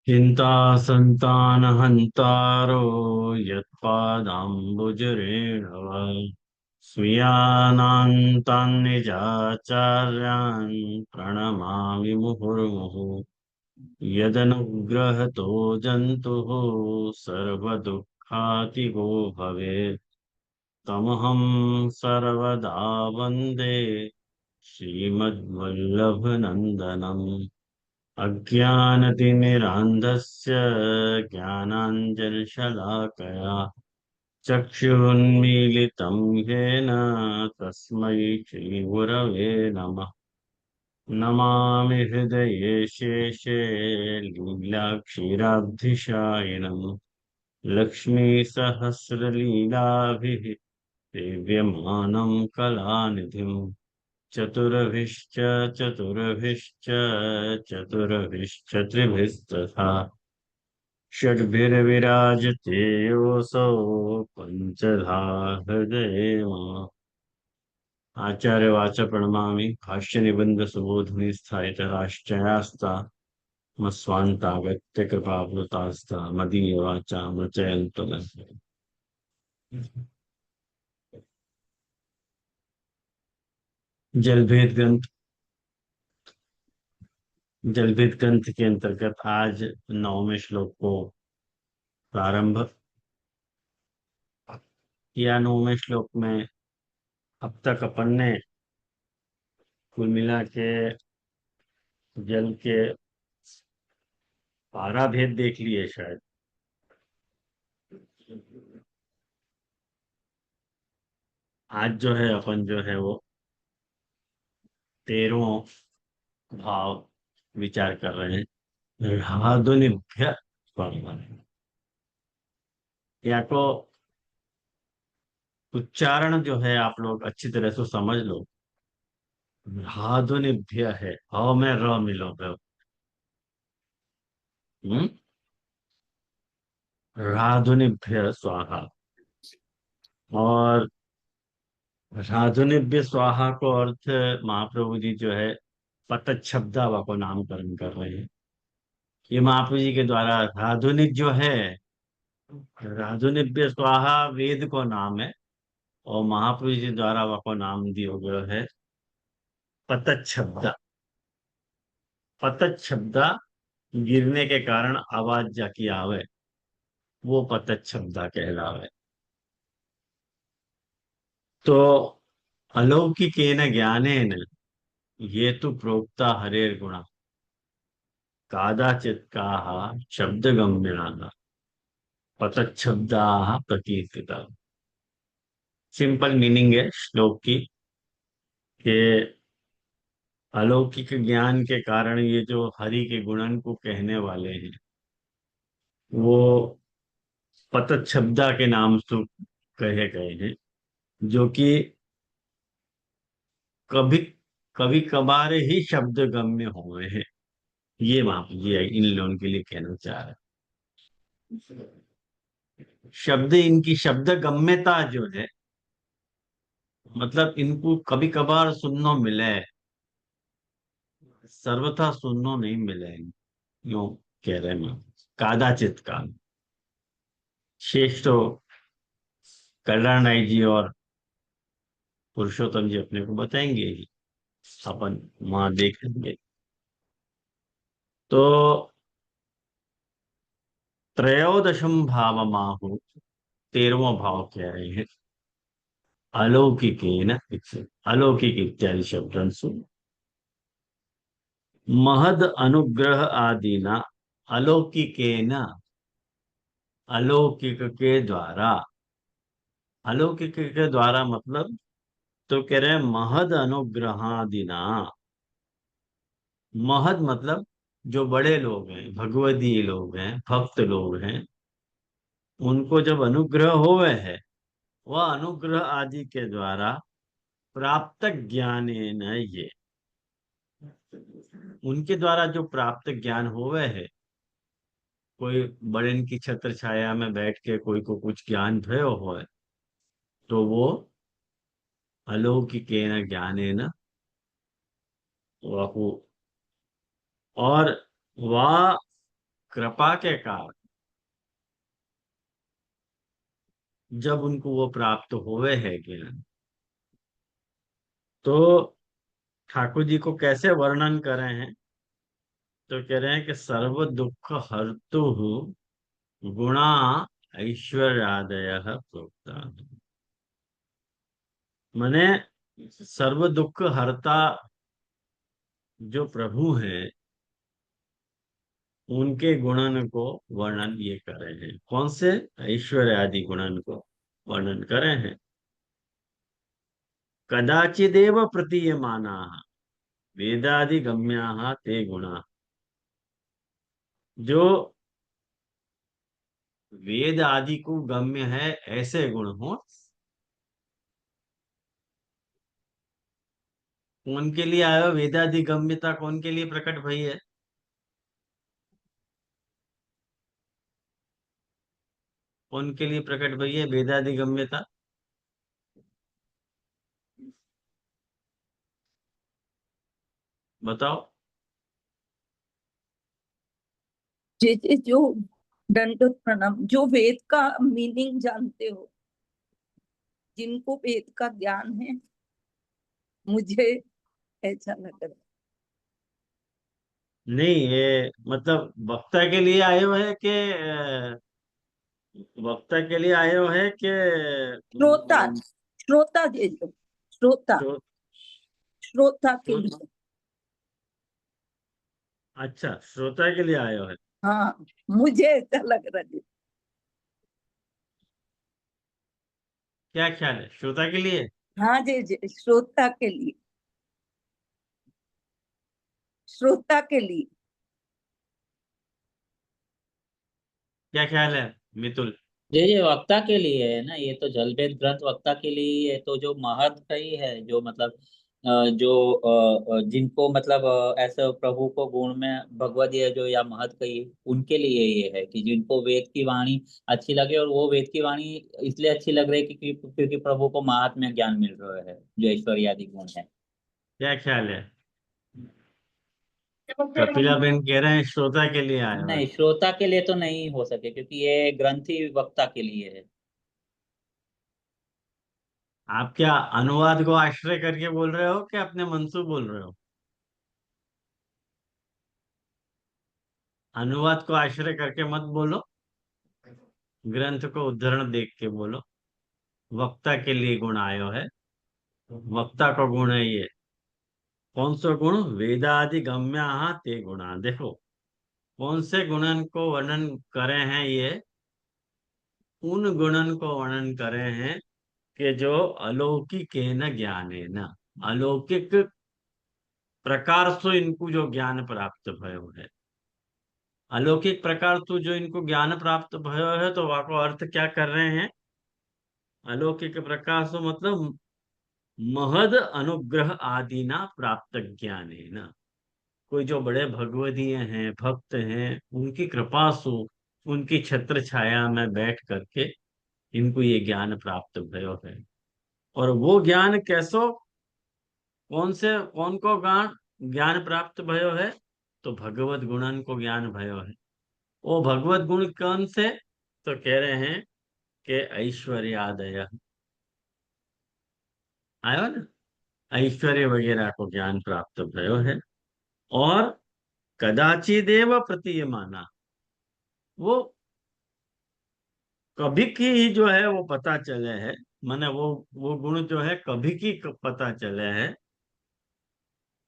चिंता संतानहन्तारो यत्पादाम्बुजरेणव स्वीयानान्तान्निजाचार्यान् प्रणमामि मुहुर्मुहुः यदनुग्रहतो जन्तुः सर्वदुःखातिगो भवेत् तमहं सर्वदा वन्दे श्रीमद्वल्लभनन्दनम् अज्ञानतिमिरान्धस्य ज्ञानाञ्जनशलाकया चक्षुरुन्मीलितं येन तस्मै श्रीगुरवे नमः। नमामि हृदये शेषे लीलाक्षीराब्धिशायिनम् लक्ष्मीसहस्रलीलाभिः सेव्यमानं कलानिधिम् चतुर्भिश्च चतुर्भिश्च चतुर्भिश्चत्रिभिस्तथा षड्भिर्विराजते योऽसौ पञ्चधा हृदये मम। आचार्यवाच प्रणमामि भाष्य निबंध सुबोधनी स्थायितराश्चयास्ता मस्वान्तागत्य कृपावृतास्ता मदीयवाचा मृचयन्तु नः। जलभेद ग्रंथ जलभेद ग्रंथ के अंतर्गत आज 9वें श्लोक को प्रारंभ किया। 9वें श्लोक में अब तक अपन ने कुल मिला के जल के 12 भेद देख लिए शायद। आज जो है अपन जो है वो 13वां भाव विचार कर रहे हैं। आधुनिक या तो उच्चारण जो है आप लोग अच्छी तरह से समझ लो। आधुनिभ्य है, ह में र मिलोगे। हम्म। राधुनिभ्य स्वाहा। और राधुनिभ्य स्वाहा को अर्थ महाप्रभु जी जो है पतच्छब्दा को नामकरण कर रहे हैं। ये महाप्रभु जी के द्वारा राधुनिक जो है, राधुनिभ्य स्वाहा वेद को नाम है और महाप्रभु जी द्वारा वह नाम दिया गया है पतच्छब्दा। पतच्छब्दा गिरने के कारण आवाज जाकी आवे, वो पतच्छब्दा कहलावे। तो अलौकिकेन ज्ञानेन ये तो प्रोक्ता हरेर गुणा कादाचित् काः शब्दगम्याः पतच्छब्दाः प्रकीर्तिता। सिंपल मीनिंग है श्लोक की कि अलौकिक ज्ञान के कारण ये जो हरि के गुणन को कहने वाले हैं वो पतच्छब्दा के नाम से कहे गए हैं, जो कि कभी कभी कभार ही शब्द गम्य हुए हैं। ये वहां ये इन लोगों के लिए कहना चाह रहा है। शब्द इनकी शब्द गम्यता जो है, मतलब इनको कभी कभार सुनने मिले, सर्वथा सुनने नहीं मिले। यूं कह रहे हैं कादाचित का। शेष तो कल्याण नाई जी और पुरुषोत्तम जी अपने को बताएंगे ही, अपन वहां देख लेंगे। तो त्रयोदशम भाव माहु 13वां भाव कह रहे हैं अलौकिकेन। अलौकिक इत्यादि शब्दों से महद अनुग्रह आदिना अलौकिकेन, अलौकिक के द्वारा। अलौकिक के द्वारा मतलब, तो कह रहे हैं महद अनुग्रहादिना। महद मतलब जो बड़े लोग हैं, भगवदीय लोग हैं, भक्त लोग हैं, उनको जब अनुग्रह होवे है, वह अनुग्रह आदि के द्वारा प्राप्त ज्ञानेन ये, उनके द्वारा जो प्राप्त ज्ञान होवे है। कोई बड़े की छत्र छाया में बैठ के कोई को कुछ ज्ञान भयो हो, तो वो अलौकिकेन ज्ञानेन वह। और वह कृपा के कारण जब उनको वो प्राप्त हुए है ज्ञान, तो ठाकुर जी को कैसे वर्णन करे हैं, तो कह रहे हैं कि सर्व दुख हर्तु गुणा ऐश्वर्यादय प्रोक्ता। माने सर्व दुख हरता जो प्रभु हैं, उनके गुणन को वर्णन ये करे हैं। कौन से? ऐश्वर्य आदि गुणन को वर्णन करे हैं। कदाचिदेव प्रतीयमाना वेदादि गम्या ते गुणा। जो वेद आदि को गम्य है ऐसे गुण हो, कौन के लिए आयो? वेदादि गम्यता कौन के लिए प्रकट भई है? कौन के लिए प्रकट भई है वेदादि गम्यता? बताओ। जो दंडोत प्रणाम, जो वेद का मीनिंग जानते हो, जिनको वेद का ज्ञान है, मुझे ऐसा लग रहा है। नहीं, ये मतलब वक्ता के लिए आए हो है कि वक्ता के लिए आए हो है कि श्रोता, श्रोता दे दो, श्रोता, श्रो- श्रोता के श्रो- लिए। अच्छा, श्रोता के लिए आए हो है। हाँ, मुझे ऐसा लग रहा है। क्या ख्याल है श्रोता के लिए? हाँ जी, श्रोता के लिए, श्रोता के लिए। क्या ख्याल है मितुल? ये वक्ता के लिए है ना, ये तो जलभेद ग्रंथ वक्ता के लिए ही है। तो जो महत ही है, जो मतलब जो जिनको मतलब ऐसे प्रभु को गुण में भगवत ये जो या महत कही, उनके लिए ये है कि जिनको वेद की वाणी अच्छी लगे। और वो वेद की वाणी इसलिए अच्छी लग रही है क्योंकि प्रभु को महत में ज्ञान मिल रहा है, जो ऐश्वर्य आदि गुण है। क्या ख्याल है? कपिला बेन कह रहे हैं श्रोता के लिए आए हो है। नहीं, श्रोता के लिए तो नहीं हो सके, क्योंकि ये ग्रंथ ही वक्ता के लिए है। आप क्या अनुवाद को आश्रय करके बोल रहे हो कि अपने मन से बोल रहे हो? अनुवाद को आश्रय करके मत बोलो, ग्रंथ को उद्धरण देख के बोलो। वक्ता के लिए गुण आयो है, वक्ता का गुण है ये। कौन सा गुण? वेदादि गम्या ते गुणा। देखो कौन से गुणन को वर्णन करे हैं ये? उन गुणन को वर्णन करे हैं कि जो अलौकिक है न ज्ञान है न, अलौकिक प्रकार से इनको जो ज्ञान प्राप्त भयो है। अलौकिक प्रकार से जो इनको ज्ञान प्राप्त भयो है, तो वाको अर्थ क्या कर रहे हैं? अलौकिक प्रकार से मतलब महद अनुग्रह आदि ना प्राप्त ज्ञान है ना। कोई जो बड़े भगवदीय हैं, भक्त हैं, उनकी कृपा से, उनकी छत्र छाया में बैठ करके इनको ये ज्ञान प्राप्त भयो है। और वो ज्ञान कैसो? कौन से, कौन को ज्ञान ज्ञान प्राप्त भयो है? तो भगवत गुणन को ज्ञान भयो है। वो भगवत गुण कौन से? तो कह रहे हैं कि ऐश्वर्यादय आयो ना, ऐश्वर्य वगैरह को ज्ञान प्राप्त भयो है। और कदाचिदेव प्रतीयमाना, वो कभी की ही जो है वो पता चले है। माने वो गुण जो है कभी की पता चले है।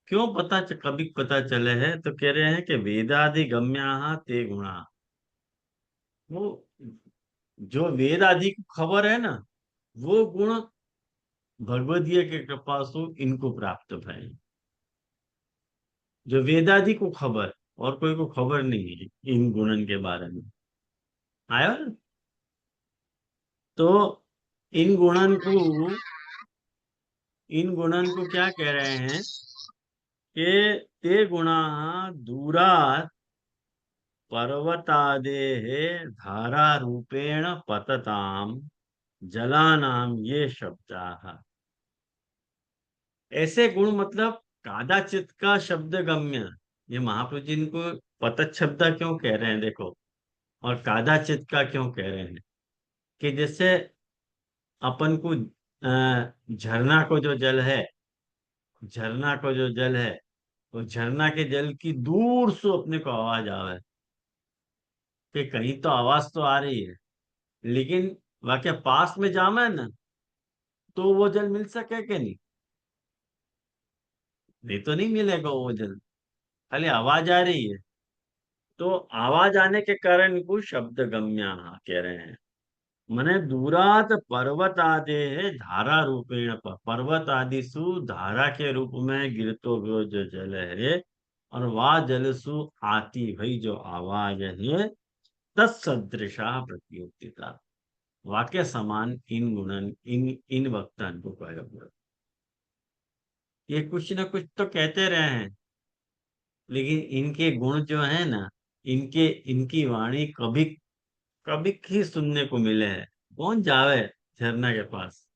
क्यों कभी पता चले है? तो कह रहे हैं कि वेदादि गम्या ते गुणा। वो जो वेद आदि की खबर है ना, वो गुण भगवदीय के कृपा से इनको प्राप्त भय। जो वेदादि को खबर, और कोई को खबर नहीं है इन गुणन के बारे में। आया ना? तो इन गुणन को इन गुणन को क्या कह रहे हैं कि ते गुणा दूरात पर्वतादेः धारा रूपेण पतताम जलानाम ये शब्दाः। ऐसे गुण मतलब कादाचित का शब्द गम्य। ये महाप्रभु जी इनको पतच्छब्द क्यों कह रहे हैं देखो, और कादाचित का क्यों कह रहे हैं कि जैसे अपन को झरना को जो जल है, झरना को जो जल है, तो झरना के जल की दूर से अपने को आवाज आवे कि कहीं तो आवाज तो आ रही है, लेकिन वाकई पास में जामा है ना, तो वो जल मिल सके कि नहीं? नहीं तो नहीं मिलेगा वो जल, खाली आवाज आ रही है। तो आवाज आने के कारण इनको शब्द गम्या कह रहे हैं। मने दूरात पर्वत आदि है धारा रूपेण पर्वत आदि सु धारा के रूप में गिरतो हुए जो जल है, और वह जल सु आती हुई जो आवाज है, तत्सदृशा प्रत्युक्तिता, वाक्य समान इन गुणन इन वक्तन को कहे। ये कुछ ना कुछ तो कहते रहे हैं, लेकिन इनके गुण जो है ना, इनके इनकी वाणी कभी कभी ही सुनने को मिले हैं। कौन जावे झरना के पास?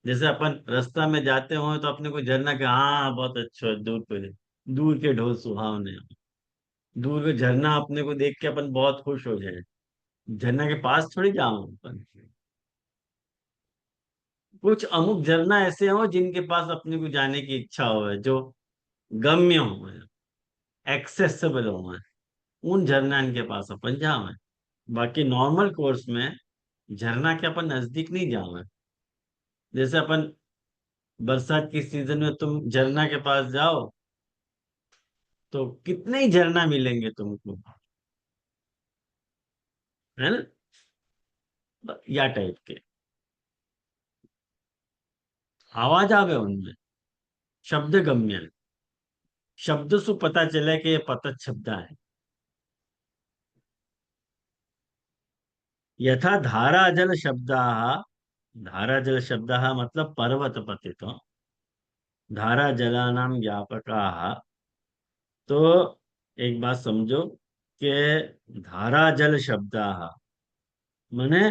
जैसे अपन रास्ता में जाते हो तो अपने को झरना के, हाँ बहुत अच्छा है, दूर पे दूर के ढोल सुहावने, दूर के झरना अपने को देख के अपन बहुत खुश हो जाए। झरना के पास थोड़ी जाओ अपन। कुछ अमुक झरना ऐसे हो जिनके पास अपने को जाने की इच्छा हो, जो गम्य हो, एक्सेसिबल हो, उन झरना के पास अपन जावे। बाकी नॉर्मल कोर्स में झरना के अपन नजदीक नहीं जावे। जैसे अपन बरसात की सीजन में तुम झरना के पास जाओ तो कितने ही झरना मिलेंगे तुमको, है ना? या टाइप के आवाज आवे उनमें, शब्द गम्य, शब्द से पता चले कि ये पतत शब्द है। यथा धारा जल शब्द, धारा जल शब्द मतलब पर्वत पतित, धारा जलानाम ज्ञापका। तो एक बात समझो कि धारा जल शब्द माने,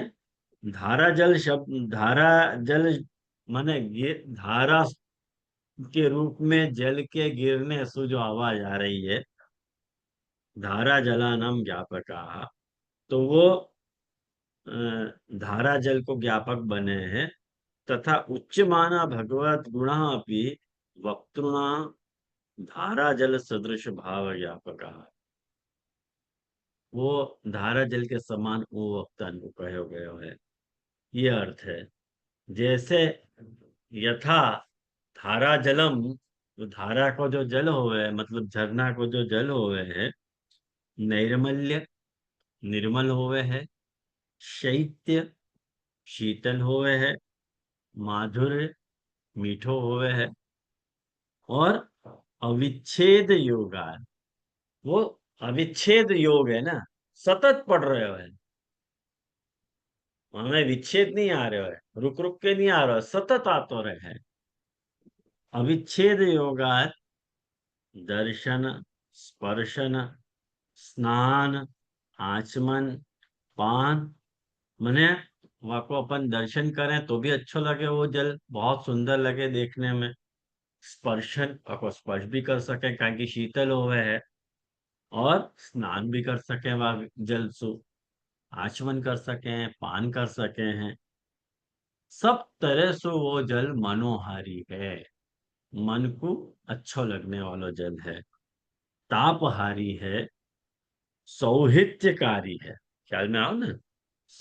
धारा जल शब्द, धारा जल माने ये धारा के रूप में जल के गिरने से जो आवाज आ रही है, धारा जलानाम ज्ञापका, तो वो अ, धारा जल को ज्ञापक बने हैं। तथा उच्च माना भगवत गुण अपनी वक्तृणा धारा जल सदृश भाव ज्ञापका, वो धारा जल के समान वो वक्ता को कहो गयो है। ये अर्थ है। जैसे यथा धारा जलम, तो धारा को जो जल होवे, मतलब झरना को जो जल होवे है, नैर्मल्य निर्मल होवे है, शैत्य शीतल होवे है, माधुर्य मीठो होवे है, और अविच्छेद योगा, वो अविच्छेद योग है ना, सतत पढ़ रहे हो है, हमें विच्छेद नहीं आ रहे है, रुक रुक के नहीं आ रहा है, सतत आतो रहे है। अविच्छेद योगा दर्शन, स्पर्शन, स्नान, आचमन, पान, मने वहाँ को अपन दर्शन करें तो भी अच्छा लगे, वो जल बहुत सुंदर लगे देखने में। स्पर्शन, अपन स्पर्श भी कर सके कारण कि शीतल हुए है, और स्नान भी कर सके वह जल से, आचमन कर सके हैं, पान कर सके हैं, सब तरह से वो जल मनोहारी है, मन को अच्छा लगने वाला जल है, तापहारी है, सौहित्यकारी है। ख्याल में आओ ना,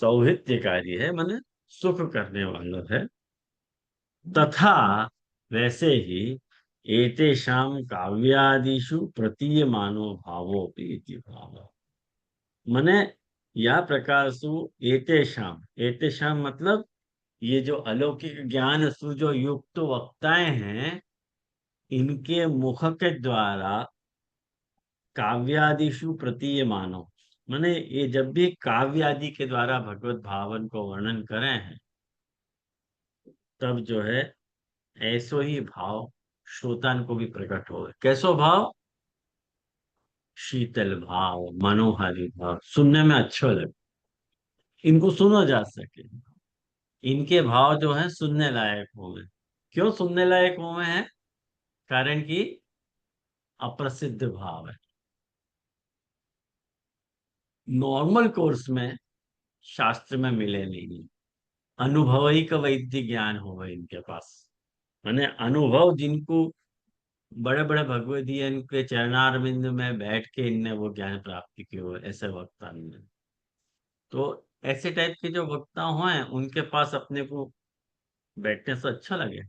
सौहित्यकारी है माने सुख करने वाला है। तथा वैसे ही एतेषाम काव्यादिषु प्रतीयमानो भावो इति भाव, मने या प्रकार सु एतेषाम, एतेषाम मतलब ये जो अलौकिक ज्ञान सु जो युक्त वक्ताएं हैं, इनके मुख के द्वारा काव्यादिषु प्रतीयमानो, माने ये जब भी काव्य आदि के द्वारा भगवत भावन को वर्णन करें हैं, तब जो है ऐसो ही भाव श्रोतान को भी प्रकट हो। कैसो भाव? शीतल भाव, मनोहारी भाव, सुनने में अच्छा लगे, इनको सुना जा सके, इनके भाव जो है सुनने लायक हुए। क्यों सुनने लायक हुए हैं? कारण कि अप्रसिद्ध भाव है, नॉर्मल कोर्स में शास्त्र में मिले नहीं। अनुभवई का वैद्य ज्ञान हो इनके पास, मैंने अनुभव जिनको बड़े बड़े भगवदीय इनके चरणारविंद में बैठ के इनने वो ज्ञान प्राप्त किए हुए ऐसे वक्ता ने। तो ऐसे टाइप के जो वक्ता हैं उनके पास अपने को बैठने से अच्छा लगे।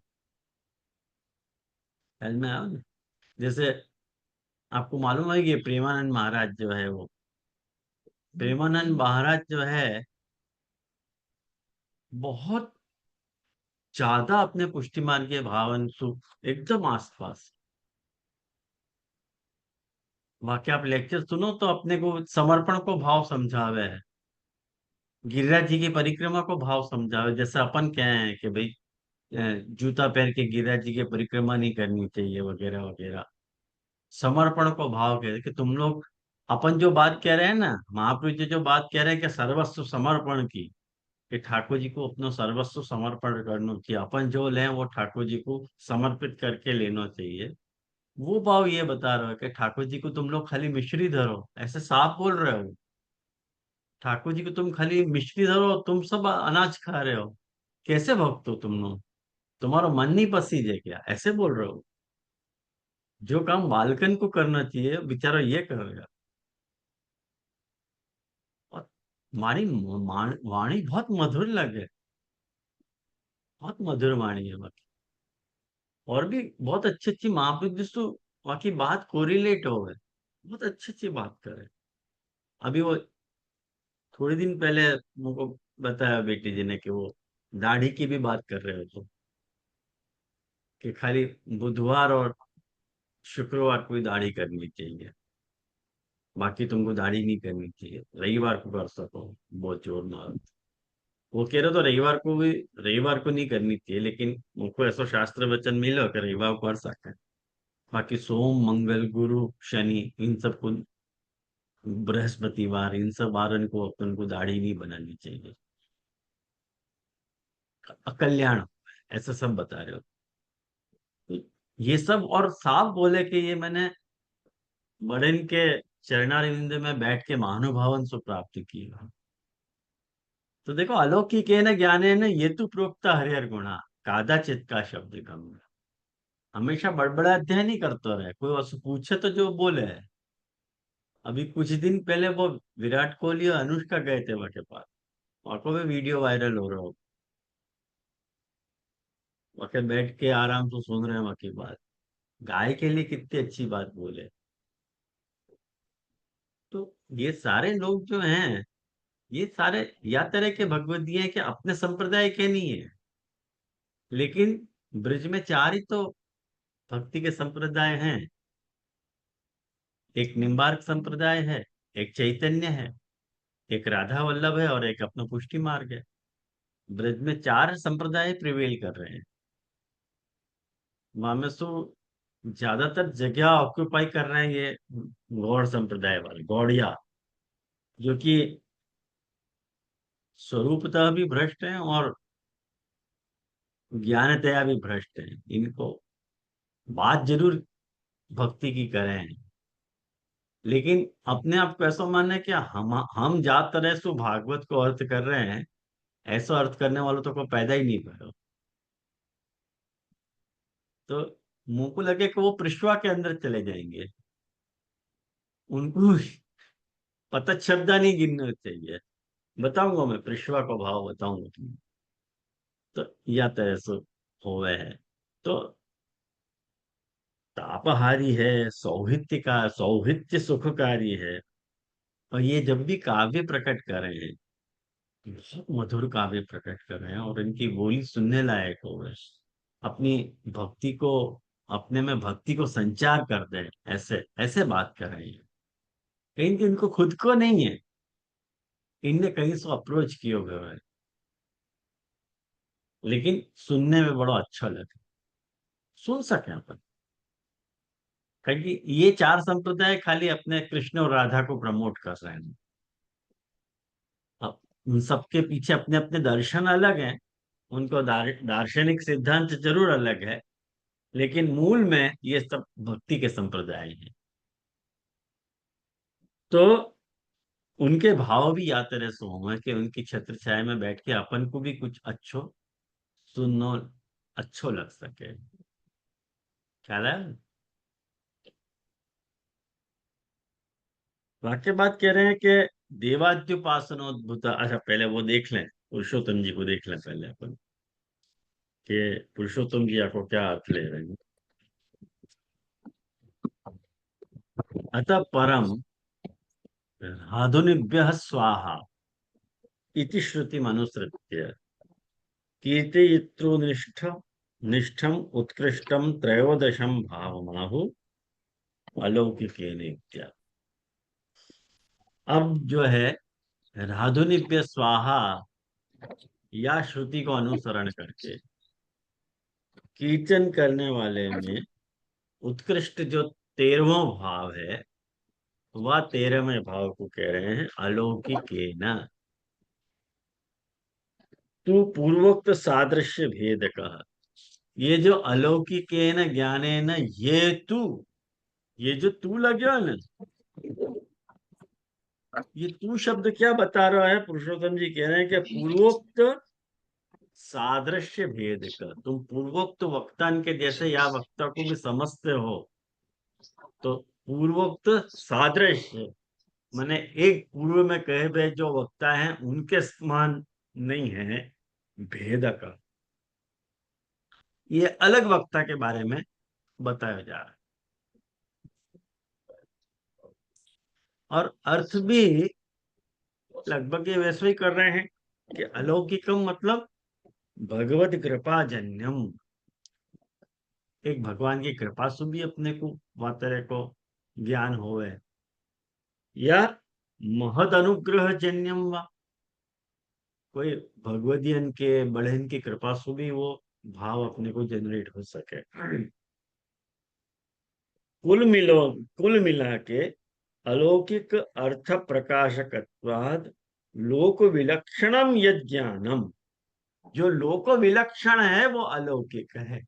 समझ में आया ना? जैसे आपको मालूम है कि प्रेमानंद महाराज जो है वो, प्रेमानंद महाराज जो है बहुत ज्यादा अपने पुष्टि मार्ग के भावन सुख एकदम आसपास। बाकी आप लेक्चर सुनो तो अपने को समर्पण को भाव समझावे है, गिरिराज जी की परिक्रमा को भाव समझावे। जैसे अपन क्या है कि भाई जूता पहन के गिरिराज जी की परिक्रमा नहीं करनी चाहिए वगैरह वगैरह। समर्पण को भाव कह कि तुम लोग, अपन जो बात कह रहे हैं ना, महाप्रभु जी जो बात कह रहे हैं कि सर्वस्व समर्पण की, कि ठाकुर जी को अपना सर्वस्व समर्पण करना चाहिए, अपन जो लें वो ठाकुर जी को समर्पित करके लेना चाहिए। वो भाव ये बता रहे हो कि ठाकुर जी को तुम लोग खाली मिश्री धरो, ऐसे साफ बोल रहे हो। ठाकुर जी को तुम खाली मिश्री धरो, तुम सब अनाज खा रहे हो, कैसे भक्त हो तुम लोग? तुम्हारा मन नहीं पसीज है क्या? ऐसे बोल रहे हो। जो काम बालकन को करना चाहिए बेचारा ये कर रहा। और वाणी वाणी बहुत मधुर लगे, बहुत मधुर वाणी है बाकी। और भी बहुत अच्छी अच्छी महापुरुष तो बाकी बात कोरिलेट हो गए, बहुत अच्छी अच्छी बात करे। अभी वो थोड़े दिन पहले मुझको बताया बेटी जी ने कि वो दाढ़ी की भी बात कर रहे हो तो, कि खाली बुधवार और शुक्रवार को ही दाढ़ी करनी चाहिए, बाकी तुमको दाढ़ी नहीं करनी चाहिए, रविवार को कर सको। बहुत जोर मार, वो कह रहे तो रविवार को भी, रविवार को नहीं करनी चाहिए, लेकिन उनको ऐसा शास्त्र वचन मिलो कि रविवार को कर सकते हैं। बाकी सोम मंगल गुरु शनि इन सब को, बृहस्पतिवार, इन सब वार को अपन को दाढ़ी नहीं बनानी चाहिए, अकल्याण ऐसा सब बता रहे हो। तो ये सब और साफ बोले कि ये मैंने बड़े के चरणारविंद में बैठ के महानुभावन से प्राप्त किया। तो देखो अलौकिक है न ज्ञाने न ये तो प्रोक्ता हरिहर गुणा, कादाचित का शब्द कम। हमेशा बड़बड़ा अध्ययन नहीं करते रहे, कोई वस्तु पूछे तो जो बोले। अभी कुछ दिन पहले वो विराट कोहली और अनुष्का गए थे वहां के पास, वहां को भी वीडियो वायरल हो रहा हो, वहां के बैठ के आराम से सुन रहे हैं वहां की बात, गाय के लिए कितनी अच्छी बात बोले। तो ये सारे लोग जो हैं, ये सारे या तरह के भगवदीय हैं कि अपने संप्रदाय के नहीं है, लेकिन ब्रज में चार ही तो भक्ति के संप्रदाय हैं। एक निम्बार्क संप्रदाय है, एक चैतन्य है, एक राधा वल्लभ है और एक अपना पुष्टि मार्ग है। ब्रज में चार संप्रदाय प्रिवेल कर रहे हैं। वहां में तो ज्यादातर जगह ऑक्यूपाई कर रहे हैं ये गौड़ संप्रदाय वाले गौड़िया, जो कि स्वरूपतः भी भ्रष्ट हैं और ज्ञानतया भी भ्रष्ट हैं। इनको बात जरूर भक्ति की करें, लेकिन अपने आप को ऐसा मानना है कि हम जात तरह से भागवत को अर्थ कर रहे हैं, ऐसा अर्थ करने वालों तो को पैदा ही नहीं करो। तो मुंह को लगे कि वो पृष्ठवा के अंदर चले जाएंगे, उनको पता शब्द नहीं गिनना चाहिए। बताऊंगा मैं पृष्ठवा का भाव बताऊंगा तुम्हें। तो या तरह से हो गए है। तो तापहारी है, सौहित्य का सौहित्य सुखकारी है। और ये जब भी काव्य प्रकट कर रहे हैं, बहुत मधुर काव्य प्रकट कर रहे हैं और इनकी बोली सुनने लायक हो गए। अपनी भक्ति को, अपने में भक्ति को संचार कर दे, ऐसे ऐसे बात कर रहे हैं। कहीं इनको खुद को नहीं है, इनने कहीं से अप्रोच किए हुए हैं, लेकिन सुनने में बड़ा अच्छा लगे, सुन सके अपन। क्योंकि ये चार संप्रदाय खाली अपने कृष्ण और राधा को प्रमोट कर रहे हैं। अब उन सबके पीछे अपने अपने दर्शन अलग हैं, उनको दार्शनिक सिद्धांत जरूर अलग है, लेकिन मूल में ये सब भक्ति के संप्रदाय हैं। तो उनके भाव भी आते रहे सो है कि उनकी छत्र छाया में बैठ के अपन को भी कुछ अच्छो सुनो, अच्छो लग सके। ख्याल है। वाक्य बात कह रहे हैं कि देवाद्युपासनोद्भुत। अच्छा पहले वो देख लें, पुरुषोत्तम जी को देख लें पहले अपन, कि पुरुषोत्तम जी आपको क्या अर्थ ले रहे हैं। अतः परम आधुनिभ्य स्वाहा इति श्रुति मनुसृत्य कीर्तयितृ निष्ठम उत्कृष्टम त्रयोदशम भावमाहु अलौकिकेन इत्या। अब जो है राधुनिभ्य स्वाहा या श्रुति को अनुसरण करके कीर्तन करने वाले में उत्कृष्ट जो 13वां भाव है, वह 13वें भाव को कह रहे हैं अलौकिकेन। तू पूर्वोक्त सादृश्य भेद कहा। ये जो अलौकिकेन ज्ञानेन, ये तू, ये जो तू लगे ना, ये तू शब्द क्या बता रहा है? पुरुषोत्तम जी कह रहे हैं कि पूर्वोक्त सादृश्य भेद का, तुम पूर्वोक्त वक्ता के जैसे या वक्ता को भी समझते हो, तो पूर्वोक्त सादृश्य माने एक पूर्व में कहे गए जो वक्ता हैं उनके समान नहीं है भेद का। ये अलग वक्ता के बारे में बताया जा रहा है। और अर्थ भी लगभग ये वैसे ही कर रहे हैं कि अलौकिकम मतलब भगवत कृपा जन्यम, एक भगवान की कृपा से भी अपने को वातरे को ज्ञान होवे, या महद अनुग्रह जन्यम वा, कोई भगवदियन के बढ़न की कृपा से भी वो भाव अपने को जनरेट हो सके। कुल मिला के अलौकिक अर्थ प्रकाशकत्वाद लोक विलक्षणम यद ज्ञानम, जो लोक विलक्षण है वो अलौकिक है,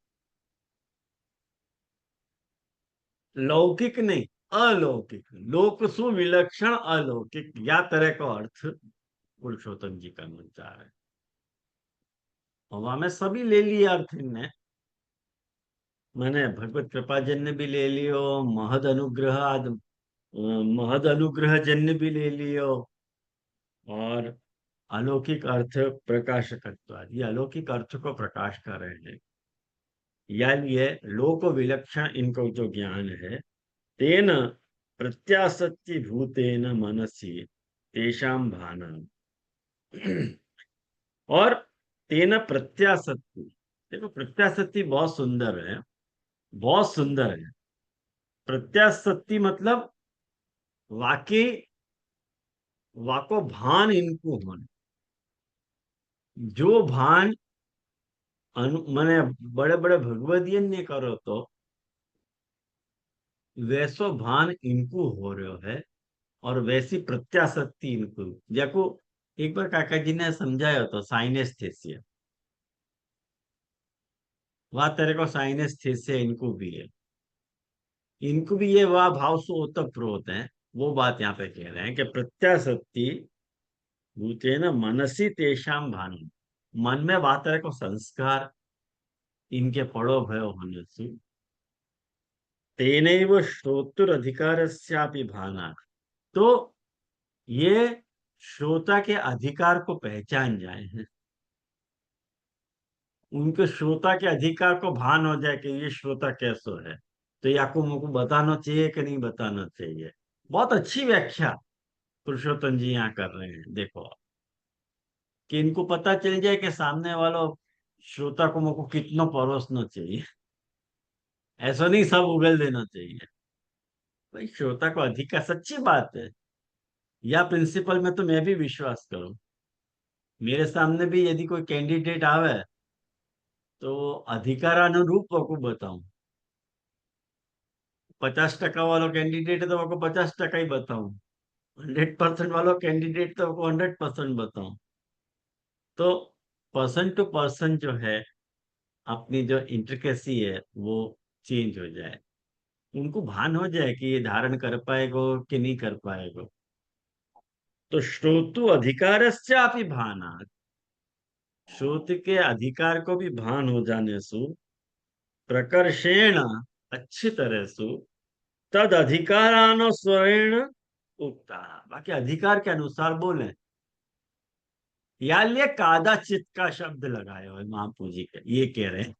लौकिक नहीं, अलौकिक। लोक सुविलक्षण अलौकिक, या तरह का अर्थ पुरुषोत्तम जी का विचार है। और वहां में सभी ले लिए अर्थ इनने, मैंने भगवत कृपा जन्य भी ले लियो, महद अनुग्रह महद अनुग्रह जन्य भी ले लियो, और अलौकिक अर्थ प्रकाशकत्व, ये अलौकिक अर्थ को प्रकाश कर रहे हैं। यानी ये लोक विलक्षण इनको जो ज्ञान है, तेन प्रत्यासत्ति भूतेन मनसी तेषां भाना। और तेन प्रत्यासत्ति, देखो प्रत्यासत्ति बहुत सुंदर है, बहुत सुंदर है। प्रत्यासत्ति मतलब वाकई, वाको भान इनको होने, जो भान माने बड़े बड़े भगवदियन ने करो तो वैसो भान इनको हो रहे है, और वैसी प्रत्याशक्ति इनको। देखो एक बार काका जी ने समझाया तो साइनेस्थेसिया, वह तेरे को साइनेस्थेसिया इनको भी है, इनको भी ये वह भाव सो ओतप्रोत है। वो बात यहाँ पे कह रहे हैं कि प्रत्याशक्ति भूतेन मनसी तेषाम भानु, मन में वह तरह को संस्कार इनके पड़ो भयो होने से तेनैव श्रोतुरधिकारस्यापि भाना, तो ये श्रोता के अधिकार को पहचान जाए हैं, उनके श्रोता के अधिकार को भान हो जाए कि ये श्रोता कैसो है, तो ये आपको मुझको बताना चाहिए कि नहीं बताना चाहिए। बहुत अच्छी व्याख्या पुरुषोत्तम जी यहाँ कर रहे हैं। देखो कि इनको पता चल जाए कि सामने वालों श्रोता को मुझको कितना परोसना चाहिए, ऐसा नहीं सब उगल देना चाहिए। भाई श्रोता को अधिकार, सच्ची बात है, या प्रिंसिपल में तो मैं भी विश्वास करूं। मेरे सामने भी यदि कोई कैंडिडेट आवे तो अधिकारानुरूप को बताऊं। 50% वालों कैंडिडेट है तो आपको 50% ही बताऊं, 100% वालों कैंडिडेट तो आपको 100% बताऊं। तो पर्सन टू पर्सन जो है, अपनी जो इंट्रिकेसी है वो चेंज हो जाए, उनको भान हो जाए कि ये धारण कर पाएगो कि नहीं कर पाएगो। तो श्रोतु अधिकारस्यापि भानात्, श्रोत के अधिकार को भी भान हो जाने सु प्रकर्षेण, अच्छी तरह सु तद अधिकारानुस्वरेण उक्ता, बाकी अधिकार के अनुसार बोले। या लिए कादाचित का शब्द लगाए हुए महाप्रभु जी के, ये कह रहे हैं।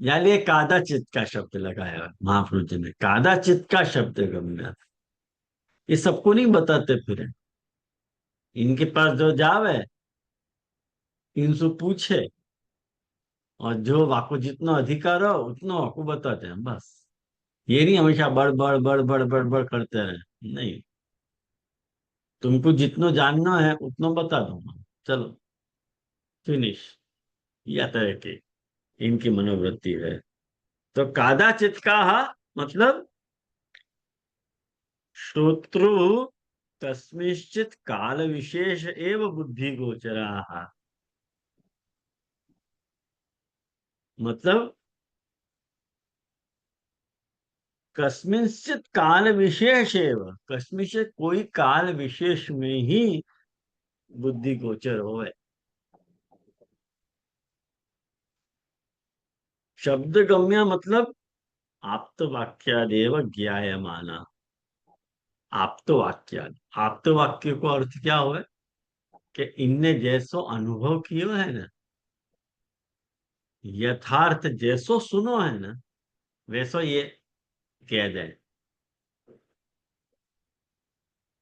या लिए कादाचित का शब्द लगाया हुआ महाप्रभु जी ने, कादाचित का शब्द गम्य। ये सबको नहीं बताते फिर, इनके पास जो जावे इनसे पूछे, और जो वाको जितना अधिकार हो उतना वाको बताते हैं बस। ये नहीं हमेशा बड़ बड़ बड़ बड़ बड़ बड़ करते रहे, नहीं। तुमको जितना जानना है उतना बता दूंगा, चलो फिनिश। या तरह की इनकी मनोवृत्ति है। तो कादाचित का मतलब श्रोत्रु कस्मिश्चित काल विशेष एव बुद्धि गोचरा, मतलब कस्मिंश्चित काल विशेष एव, कस्मिंश्चित कोई काल विशेष में ही बुद्धि गोचर होवे। शब्द गम्य मतलब आप्त वाक्यादेव ज्ञायमाना, आप्त वाक्य, आप्त वाक्य को अर्थ क्या हुआ कि इनने जैसो अनुभव कियो है ना, यथार्थ जैसो सुनो है ना, वैसो ये कह दे।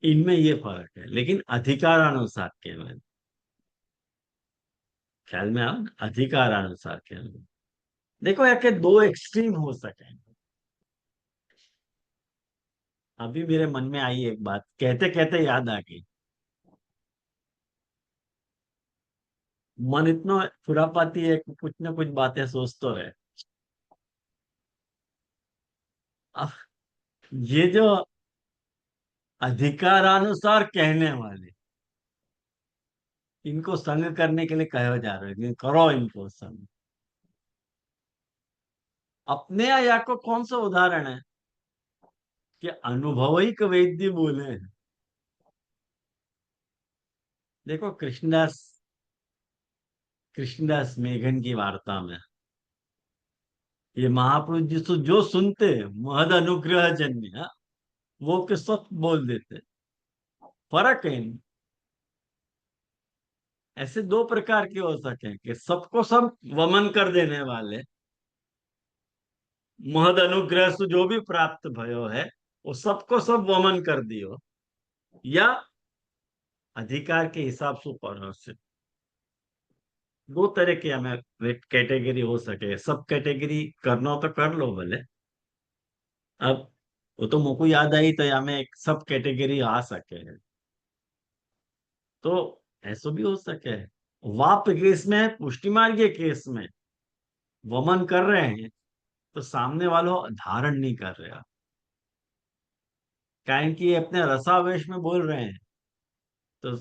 इनमें ये फर्क है, लेकिन अधिकारानुसार केवल, ख्याल में आओ, अधिकारानुसार केवल। देखो यार के दो एक्सट्रीम हो सके। अभी मेरे मन में आई एक बात, कहते कहते याद आ गई। मन इतना खुरापाती है कि कुछ ना कुछ बातें सोच तो रहे। अब ये जो अधिकारानुसार कहने वाले, इनको संग करने के लिए कहे जा रहे हैं, करो इनको संग। अपने या को कौन सा उदाहरण है कि अनुभवैक वेद्य बोले हैं। देखो कृष्णदास, कृष्णदास मेघन की वार्ता में ये महापुरुष जी जो सुनते महद अनुग्रह जन्य, वो के सब बोल देते। फर्क है इनमें। ऐसे दो प्रकार के हो सके कि सबको सब वमन कर देने वाले, महद अनुग्रह से जो भी प्राप्त भयो है वो सबको सब वमन कर दियो, या अधिकार के हिसाब से परोसे। दो तरह की हमें कैटेगरी हो सके, सब कैटेगरी करना तो कर लो भले। अब वो तो मुझको याद आई तो हमें एक सब कैटेगरी आ सके है, तो ऐसा भी हो सके। वाप केस में, पुष्टि मार्ग के केस में वमन कर रहे हैं तो सामने वालों धारण नहीं कर रहे, कारण कि ये अपने रसावेश में बोल रहे हैं, तो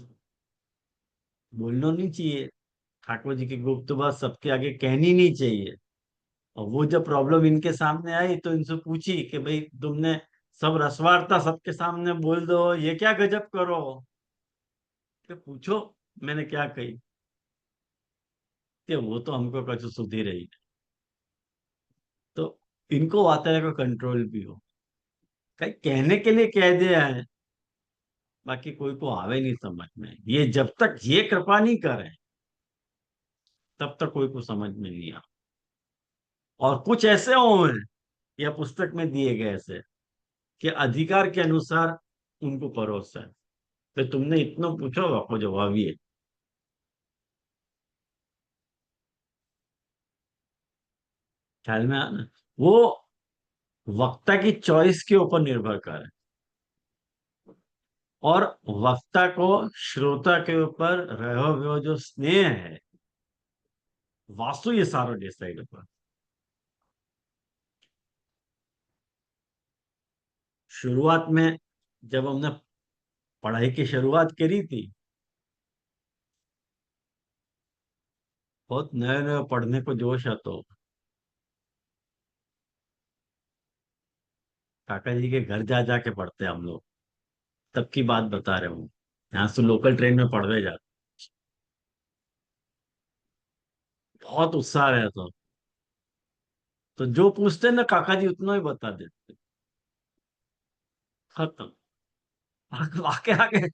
बोलना नहीं चाहिए। ठाकुर जी की गुप्त बात सबके आगे कहनी नहीं चाहिए। और वो जब प्रॉब्लम इनके सामने आई तो इनसे पूछी कि भाई तुमने सब रसवार्ता सबके सामने बोल दो, ये क्या गजब करो। तो पूछो मैंने क्या कही, कि वो तो हमको कुछ सुधी रही। तो इनको आता है को कंट्रोल भी हो, कहीं कहने के लिए कह दिया है, बाकी कोई को आवे नहीं समझ में। ये जब तक ये कृपा नहीं करे तब तक कोई को समझ में नहीं आ। और कुछ ऐसे हो या पुस्तक में दिए गए ऐसे कि अधिकार के अनुसार उनको परोसा है, तो तुमने इतना पूछो आपको जवाब ये। ख्याल में आना, वो वक्ता की चॉइस के ऊपर निर्भर करे, और वक्ता को श्रोता के ऊपर रहो हुए जो स्नेह है, वास्तु ये सारा डिसाइड होगा। शुरुआत में जब हमने पढ़ाई की शुरुआत करी थी, बहुत नए नए, पढ़ने को जोश आता, तो, काका जी के घर जा जाके पढ़ते हम लोग, तब की बात बता रहे हूँ। यहाँ से लोकल ट्रेन में पढ़ने जाते, बहुत उत्साह रहता। तो जो पूछते ना काका जी उतना ही बता देते, खत्म। आगे आगे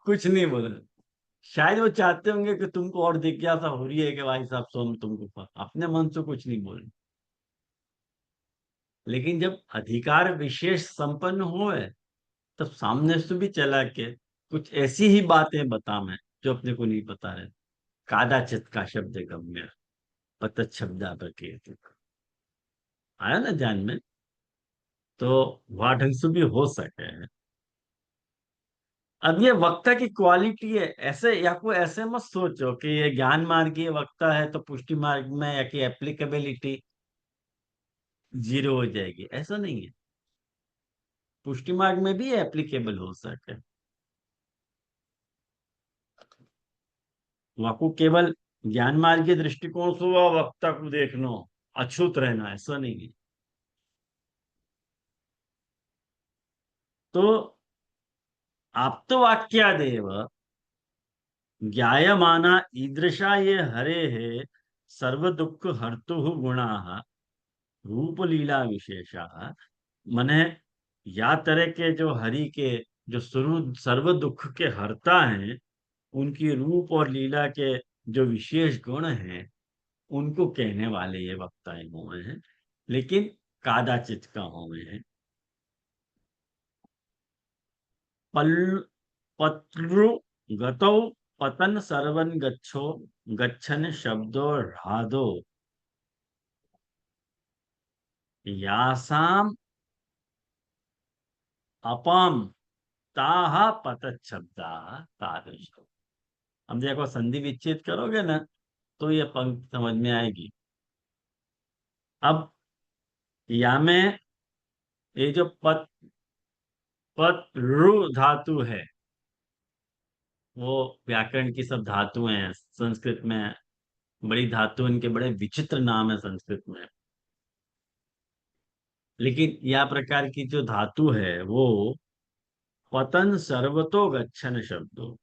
कुछ नहीं बोले। शायद वो चाहते होंगे कि तुमको और जिज्ञासा हो रही है कि भाई साहब सो हम तुमको अपने मन से कुछ नहीं बोले। लेकिन जब अधिकार विशेष संपन्न हुए, तब सामने से भी चला के कुछ ऐसी ही बातें बता मैं जो अपने को नहीं पता है। कादाचित का शब्द गम्य, पतत शब्दा प्रकीर्ति, आया ना जान में। तो वह ढंग से भी हो सके। अब ये वक्ता की क्वालिटी है, ऐसे या कोई ऐसे मत सोचो कि ये ज्ञान मार्गीय वक्ता है तो पुष्टि मार्ग में या कि एप्लीकेबिलिटी जीरो हो जाएगी, ऐसा नहीं है। पुष्टि मार्ग में भी एप्लीकेबल हो सके। वाकु केवल ज्ञान मार्ग के दृष्टिकोण से वह वक्ता को देखना, अछूत रहना, ऐसा नहीं है। तो आप तो वाक्यादेव ज्ञायमाना ईदृशा ये हरे है सर्व दुख हर्तु गुणा रूप लीला विशेषा। मने या तरह के जो हरि के जो सर्व दुख के हरता हैं, उनकी रूप और लीला के जो विशेष गुण हैं, उनको कहने वाले ये वक्ताएं हुए हैं। लेकिन कादाचित का हुए हैं। पल पत्रु गतौ पतन सर्वन गच्छो, गच्छन शब्दो राधो यासाम अपाम ताहा पतत शब्दा तादृश। हम देखो संधि विच्छेद करोगे ना, तो ये पंक्ति समझ में आएगी। अब या में ये जो पत रु धातु है, वो व्याकरण की सब धातुएं हैं संस्कृत में। बड़ी धातु, इनके बड़े विचित्र नाम है संस्कृत में। लेकिन यह प्रकार की जो धातु है वो पतन सर्वतो गच्छन शब्दो,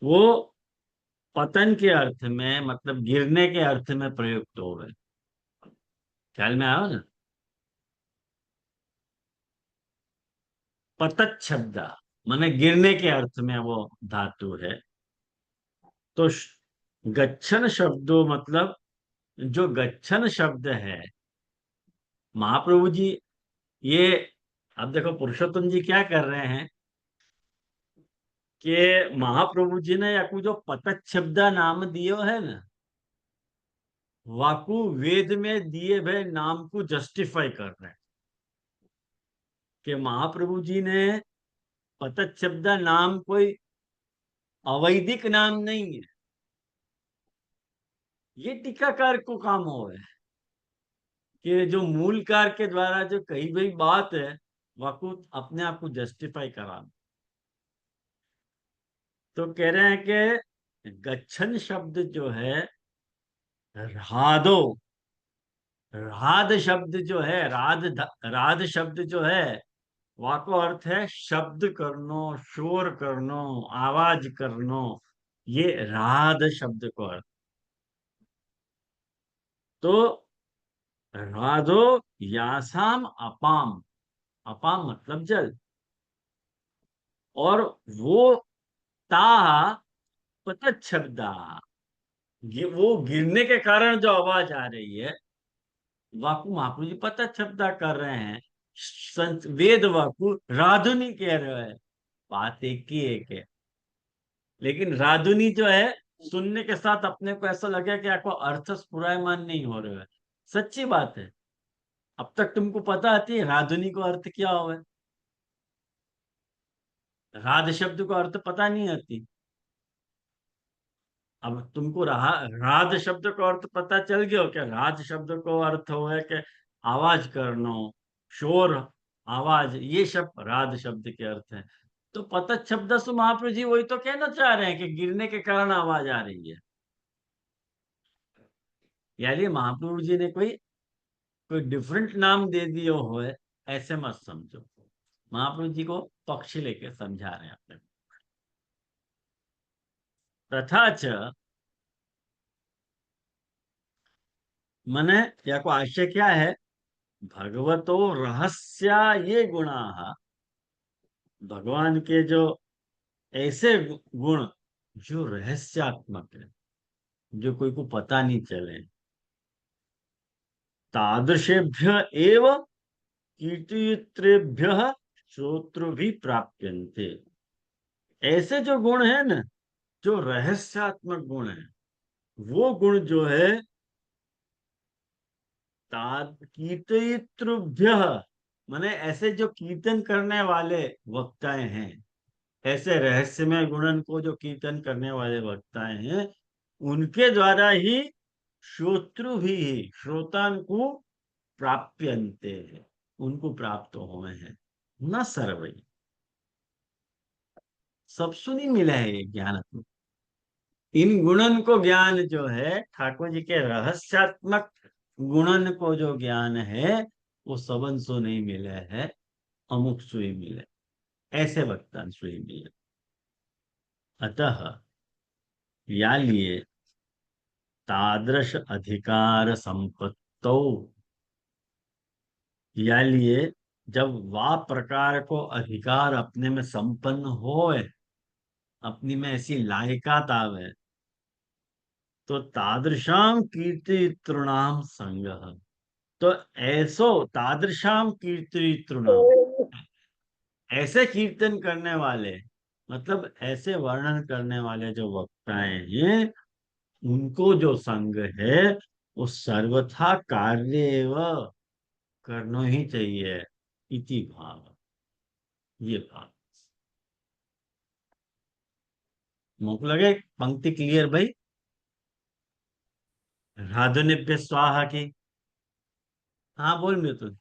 वो पतन के अर्थ में, मतलब गिरने के अर्थ में प्रयुक्त हो गए। ख्याल में आयो ना। पतत शब्द माने गिरने के अर्थ में वो धातु है। तो गच्छन शब्दों मतलब जो गच्छन शब्द है, महाप्रभु जी ये, अब देखो पुरुषोत्तम जी क्या कर रहे हैं कि महाप्रभु जी ने याकू जो पतत शब्द नाम दियो है ना, वाकू वेद में दिए गए नाम को जस्टिफाई कर रहे हैं कि महाप्रभु जी ने पतत शब्द नाम कोई अवैधिक नाम नहीं है। ये टीकाकार को काम हो है कि जो मूलकार के द्वारा जो कही गई बात है, वाकू अपने आप को जस्टिफाई करा। तो कह रहे हैं कि गच्छन शब्द जो है, राधो, राध शब्द जो है, राध शब्द जो है, वाको अर्थ है शब्द करनो, शोर करनो, आवाज करनो। ये राध शब्द को अर्थ। तो राधो यासाम अपाम, अपाम मतलब जल, और वो ता पतत शब्दा, वो गिरने के कारण जो आवाज आ रही है, वाकु महाप्रभु जी पतत शब्दा कर रहे हैं। संत वेद वाकु राधुनी कह रहे हैं। बात एक ही एक है। लेकिन राधुनी जो है, सुनने के साथ अपने को ऐसा लगे कि आपको अर्थ स्फुरायमान नहीं हो रहे है। सच्ची बात है। अब तक तुमको पता आती है राधुनी को अर्थ क्या हो है? राध शब्द को अर्थ पता नहीं आती। अब तुमको राध शब्द को अर्थ पता चल गया हो क्या? राध शब्द को अर्थ हो है कि आवाज करना, शोर, आवाज, ये सब राध शब्द के अर्थ है। तो पतत शब्द से महाप्रभु जी वही तो कहना चाह रहे हैं कि गिरने के कारण आवाज आ रही है। यानी महाप्रभु जी ने कोई कोई डिफरेंट नाम दे दियो हो है, ऐसे मत समझो। महाप्रभु जी को पक्ष लेके समझा रहे हैं अपने को। तथा च मने या को आशय क्या है, भगवतो रहस्या ये गुणा, भगवान के जो ऐसे गुण जो रहस्यात्मक है, जो कोई को पता नहीं चले, तादृशेभ्य एव कीर्तित्रेभ्य श्रोत्र भी प्राप्यन्ते। ऐसे जो गुण है ना, जो रहस्यात्मक गुण है, वो गुण जो है कीर्तितृभ्य, माने ऐसे जो कीर्तन करने वाले वक्ताएं हैं, ऐसे रहस्यमय गुणन को जो कीर्तन करने वाले वक्ताएं हैं, उनके द्वारा ही श्रोत्रु भी, श्रोतान को प्राप्यन्ते है, उनको प्राप्त हुए हैं। न सर्वै, सब सुनी मिला है ये ज्ञान को। इन गुणन को ज्ञान जो है, ठाकुर जी के रहस्यात्मक गुणन को जो ज्ञान है, वो सबन सो नहीं मिला है, अमुक सुई मिले, ऐसे वक्तान सुई मिले। अतः या लिए तादृश अधिकार संपत्तो, या लिए जब वा प्रकार को अधिकार अपने में संपन्न होए, अपनी में ऐसी लायकात आवे, तो तादृशाम कीर्तितृणाम संग, तो ऐसो तादृशाम कीर्तितृणाम, ऐसे कीर्तन करने वाले, मतलब ऐसे वर्णन करने वाले जो वक्ताएं हैं, उनको जो संग है, वो सर्वथा कार्य एव करना ही चाहिए, इति भाव, ये भाव। मुख लगे पंक्ति क्लियर भाई? राधुनिभ्य स्वाहा की। हाँ बोल मृत्यु।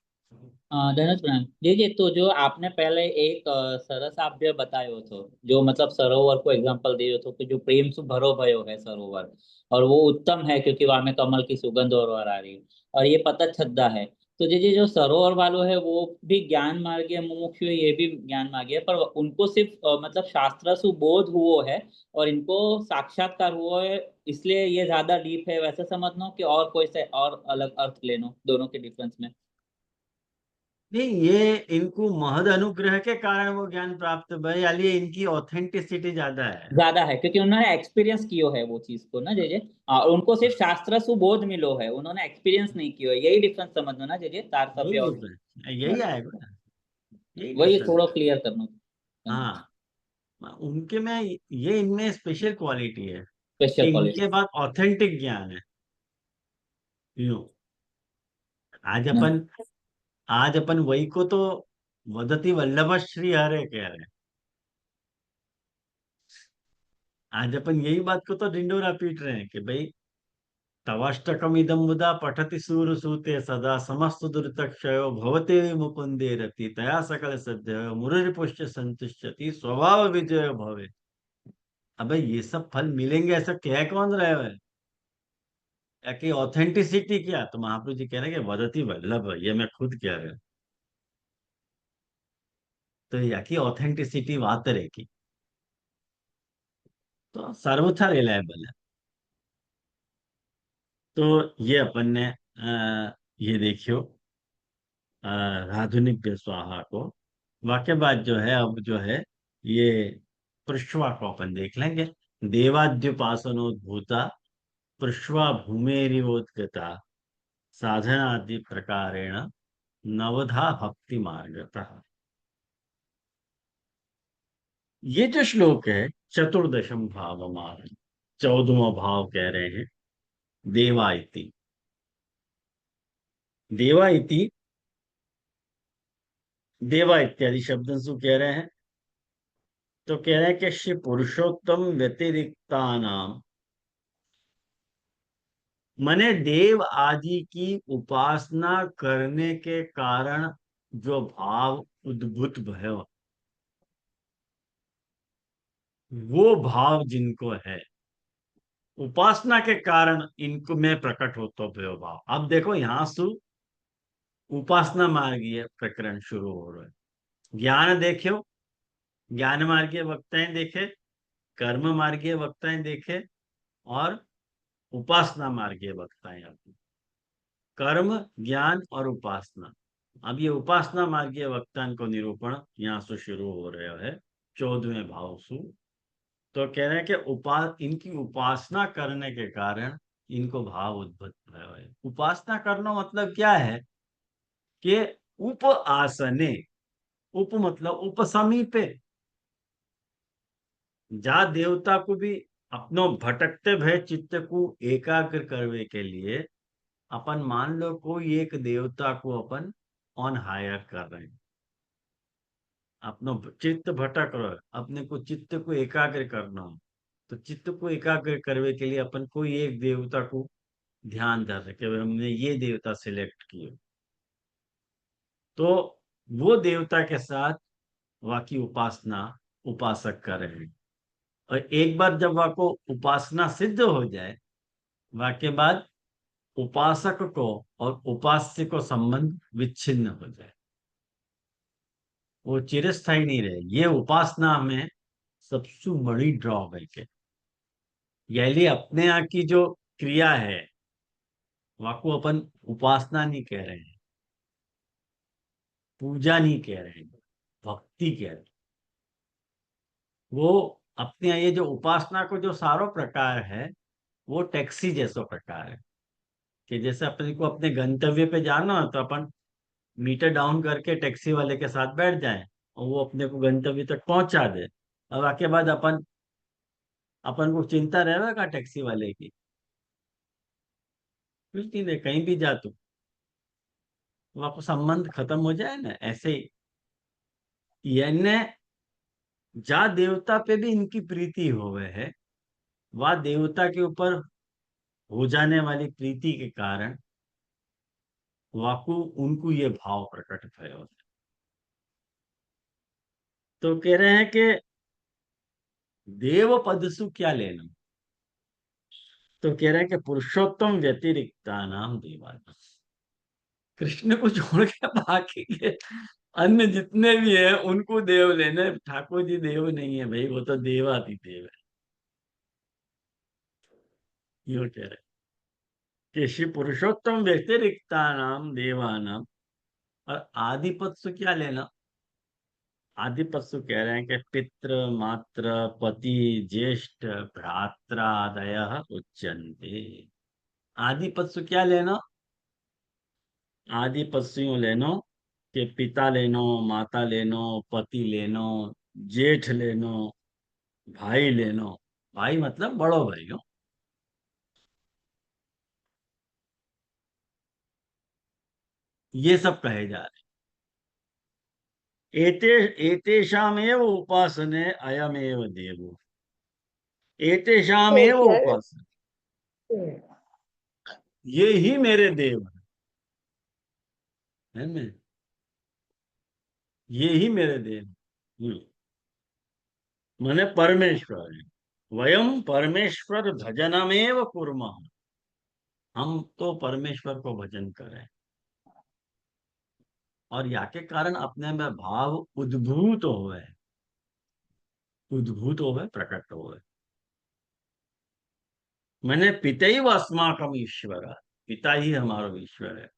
धनुष प्रणाम जी जी। तो जो आपने पहले एक सरसाभ्य बतायो तो, जो मतलब सरोवर को एग्जांपल दियो तो, कि जो प्रेम से भरो भयो है सरोवर, और वो उत्तम है क्योंकि वहां में कमल की सुगंध और आ रही है, और ये पता छद्दा है। तो जी जी, जो सरोवर वालों है वो भी ज्ञान मार्गीय मुमुक्षु है, ये भी ज्ञान मार्गीय है, पर उनको सिर्फ मतलब शास्त्र सुबोध हुआ है, और इनको साक्षात्कार हुआ है, इसलिए ये ज्यादा डीप है, वैसे समझना कि और कोई से और अलग अर्थ लेनो दोनों के डिफरेंस में? नहीं, ये इनको महद अनुग्रह के कारण वो ज्ञान प्राप्त भाई, यानी इनकी ऑथेंटिसिटी ज्यादा है। ज्यादा है क्योंकि उन्होंने एक्सपीरियंस कियो है वो चीज को ना जे, और उनको सिर्फ शास्त्र सुबोध मिलो है, उन्होंने एक्सपीरियंस नहीं किया है, यही डिफरेंस समझना ना जे, तारतम्य यही और डिफरेंस, यही आएगा ना, यही वही डिफरेंस। थोड़ा क्लियर करना। हाँ, उनके में ये, इनमें स्पेशल क्वालिटी है स्पेशल कि क्वालिटी। इनके पास ऑथेंटिक ज्ञान है। यूं आज अपन, आज अपन वही को तो वदति वल्लभ श्री हरे कह रहे हैं। आज अपन यही बात को तो ढिंडोरा पीट रहे हैं कि भाई, तवाष्टकम इदम मुदा पठति सूर सूते सदा समस्त दुर्तक्षयो भवते मुकुंदे रति तया सकल सद्य मुररिपुष्य संतुष्यति स्वभाव विजय भवे। अबे ये सब फल मिलेंगे ऐसा कह कौन रहे है? या कि ऑथेंटिसिटी क्या, तो महाप्रभु जी कह रहे हैं कि वदति वल्लभ, ये मैं खुद कह रहा हूं। तो या की ऑथेंटिसिटी बात रहेगी, तो सर्वथा रिलायबल है। तो ये अपन ने ये देखियो राधुनिक स्वाहा को। वाक्य बात जो है, अब जो है ये पृष्ठवा को अपन देख लेंगे। देवाद्युपासनोद्भूता पृष्ठवा भूमेरिवोद्गता साधनादि प्रकारेण नवधा भक्ति मार्ग। ये जो श्लोक है चतुर्दशम भाव मार्ग, 14वां भाव कह रहे हैं। देवा इति, देवा इति, देवा इत्यादि शब्द से कह रहे हैं। तो कह रहे हैं कि श्री पुरुषोत्तम व्यतिरिक्ता नाम, मने देव आदि की उपासना करने के कारण जो भाव उद्भूत भयो, वो भाव जिनको है, उपासना के कारण इनको में प्रकट होता भयो भाव। अब देखो यहां सु उपासना मार्गीय प्रकरण शुरू हो रहा है। ज्ञान देखो, ज्ञान मार्गीय वक्ताएं देखे, कर्म मार्गीय वक्ताएं देखे, और उपासना मार्गीय वक्ताएं आती। कर्म, ज्ञान और उपासना। अब ये उपासना मार्गीय वक्तान को निरूपण यहाँ से शुरू हो रहा है 14वें भाव से। तो कह रहे हैं कि इनकी उपासना करने के कारण इनको भाव उद्भूत भयो है। उपासना करना मतलब क्या है कि उप आसने, उप मतलब उप समीपे, जा देवता को भी अपनो भटकते भय चित्त को एकाग्र करने के लिए अपन मान लो कोई एक देवता को अपन ऑन हायर कर रहे हैं, अपनो चित्त भटक रहा है, अपने को चित्त को एकाग्र करना हो, तो चित्त को एकाग्र करने के लिए अपन कोई एक देवता को ध्यान धर रहे कि हमने ये देवता सिलेक्ट किया, तो वो देवता के साथ वहाँ की उपासना उपासक कर रहे हैं। और एक बार जब वहाँ को उपासना सिद्ध हो जाए, वहाँ के बाद उपासक को और उपास्य को संबंध विच्छिन्न हो जाए, वो चिरस्थायी नहीं रहे। ये उपासना में सबसे बड़ी ड्रॉबैक है। यानी अपने यहाँ की जो क्रिया है वहाँ को अपन उपासना नहीं कह रहे हैं, पूजा नहीं कह रहे हैं, भक्ति कह रहे हैं। वो अपने यहाँ ये जो उपासना को जो सारो प्रकार है वो टैक्सी जैसा प्रकार है, कि जैसे अपने को अपने गंतव्य पे जाना है तो अपन मीटर डाउन करके टैक्सी वाले के साथ बैठ जाएं और वो अपने को गंतव्य तक पहुंचा दे। अब आके बाद अपन अपन को चिंता रहेगा टैक्सी वाले की? कुछ नहीं रहे, कहीं भी जा तू, वहां को संबंध खत्म हो जाए ना। ऐसे ही यानी जा देवता पे भी इनकी प्रीति हो गए है, वह देवता के ऊपर हो जाने वाली प्रीति के कारण वाकु उनको ये भाव प्रकट भयो। तो कह रहे हैं कि देव पदसु क्या लेना, तो कह रहे हैं कि पुरुषोत्तम व्यतिरिक्ता नाम देवाना। कृष्ण को छोड़ के बाकी के अन्य जितने भी है उनको देव लेने, ठाकुर जी देव नहीं है भाई, वो तो देवादिदेव है। यो कह रहे कि श्री पुरुषोत्तम व्यतिरिक्ता नाम देवानाम। और आदिपत्सु क्या लेना, आदिपत्सु कह रहे हैं कि पितृ मात्र पति ज्येष्ठ भ्रात्रादय उच्यन्ते। आदिपत्सु क्या लेना, आदिपत्सु यूं लेनो कि पिता लेनो, माता लेनो, पति लेनो, जेठ लेनो, भाई लेनो। भाई मतलब बड़ो भाई हो, ये सब कहे जा रहे। एते एतेषामेव उपासने अयमेव देवो, एतेषामेव उपासने, ये ही मेरे देव है ना, ये ही मेरे देव। माने परमेश्वर है। वयम परमेश्वर भजनमेव कुर्मः, हम तो परमेश्वर को भजन करें। और या के कारण अपने में भाव उद्भूत होवे, उद्भूत होवे, प्रकट होवे। मैंने पितैव अस्माकम ईश्वर, पिता ही हमारा ईश्वर है।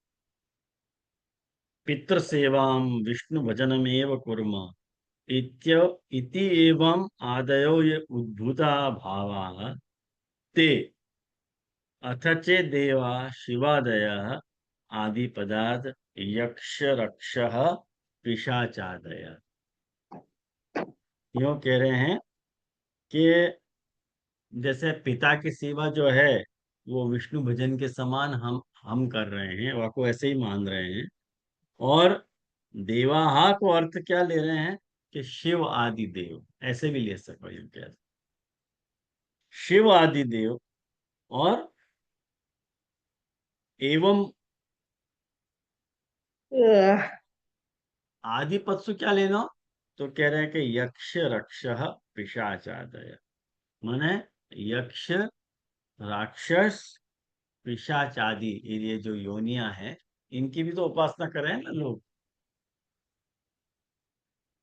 पितृ सेवाम विष्णु भजनमेव कुर्म इति एवं आदयो ये उद्भूता भावा ते अथ चे देवा शिवादय आदि पदार्थ यक्ष रक्ष पिशाचादय। यूं कह रहे हैं कि जैसे पिता की सेवा जो है वो विष्णु भजन के समान हम कर रहे हैं, वह को ऐसे ही मान रहे हैं। और देवाहा को अर्थ क्या ले रहे हैं कि शिव आदि देव, ऐसे भी ले सको ये क्या, शिव आदि देव। और एवं आदि पत्सु क्या लेना, तो कह रहे हैं कि यक्ष रक्ष पिशाचादय। माने यक्ष, राक्षस, पिशाच आदि ये जो योनियां हैं इनकी भी तो उपासना करें ना लोग,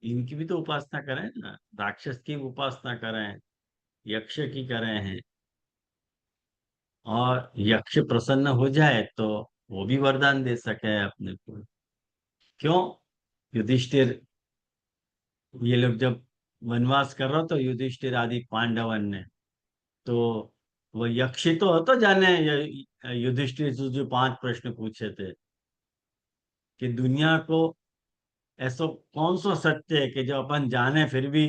इनकी भी तो उपासना करें ना, राक्षस की उपासना करें, यक्ष की करें हैं, और यक्ष प्रसन्न हो जाए तो वो भी वरदान दे सके अपने को। क्यों? युधिष्ठिर, ये लोग जब वनवास कर रहे हो तो युधिष्ठिर आदि पांडवन ने, तो वो यक्षी तो जाने युधिष्ठिर से जो 5 प्रश्न पूछे थे कि दुनिया को ऐसा कौन सा सत्य है कि जो अपन जाने फिर भी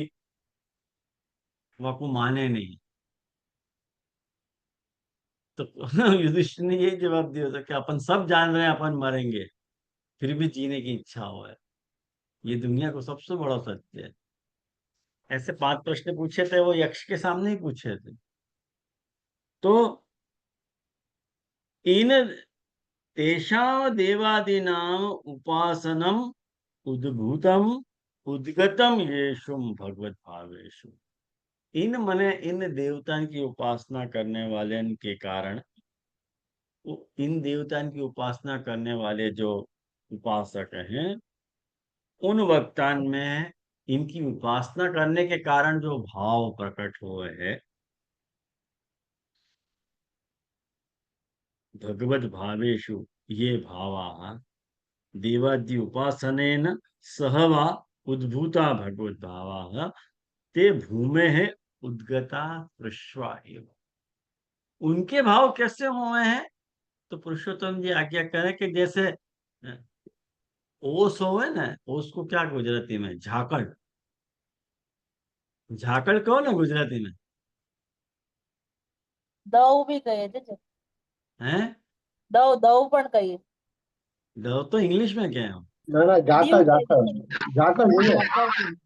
वो को माने नहीं। तो युधिष्ठिर ने ये जवाब दिया था कि अपन सब जान रहे हैं अपन मरेंगे, फिर भी जीने की इच्छा हो है, ये दुनिया को सबसे बड़ा सत्य है। ऐसे 5 प्रश्न पूछे थे, वो यक्ष के सामने ही पूछे थे। तो इन तेषां देवादीनाम उपासनम उद्भूतम उद्गतम येषु भगवत भावेषु। इन मने इन देवताओं की उपासना करने वाले के कारण, इन देवताओं की उपासना करने वाले जो उपासक हैं, उन वक्तान में इनकी उपासना करने के कारण जो भाव प्रकट हुए हैं, भगवत भावेषु ये भावा देवादि उपासनेन सह वा उद्भूता भगवत भावा ते भूमे है उद्गता पृष्वा एव। उनके भाव कैसे हुए हैं? तो पुरुषोत्तम जी आज्ञा करें कि जैसे ओस होवे ना, ओस को क्या गुजराती में झाकड़, झाकड़ कहो ना गुजराती में, દવ બી કહીએ છે हैं? દવ દવ પણ કહીએ दो तो इंग्लिश में क्या है? ना ना દીવ जाकर કહીએ जाकर जाकर बोलो।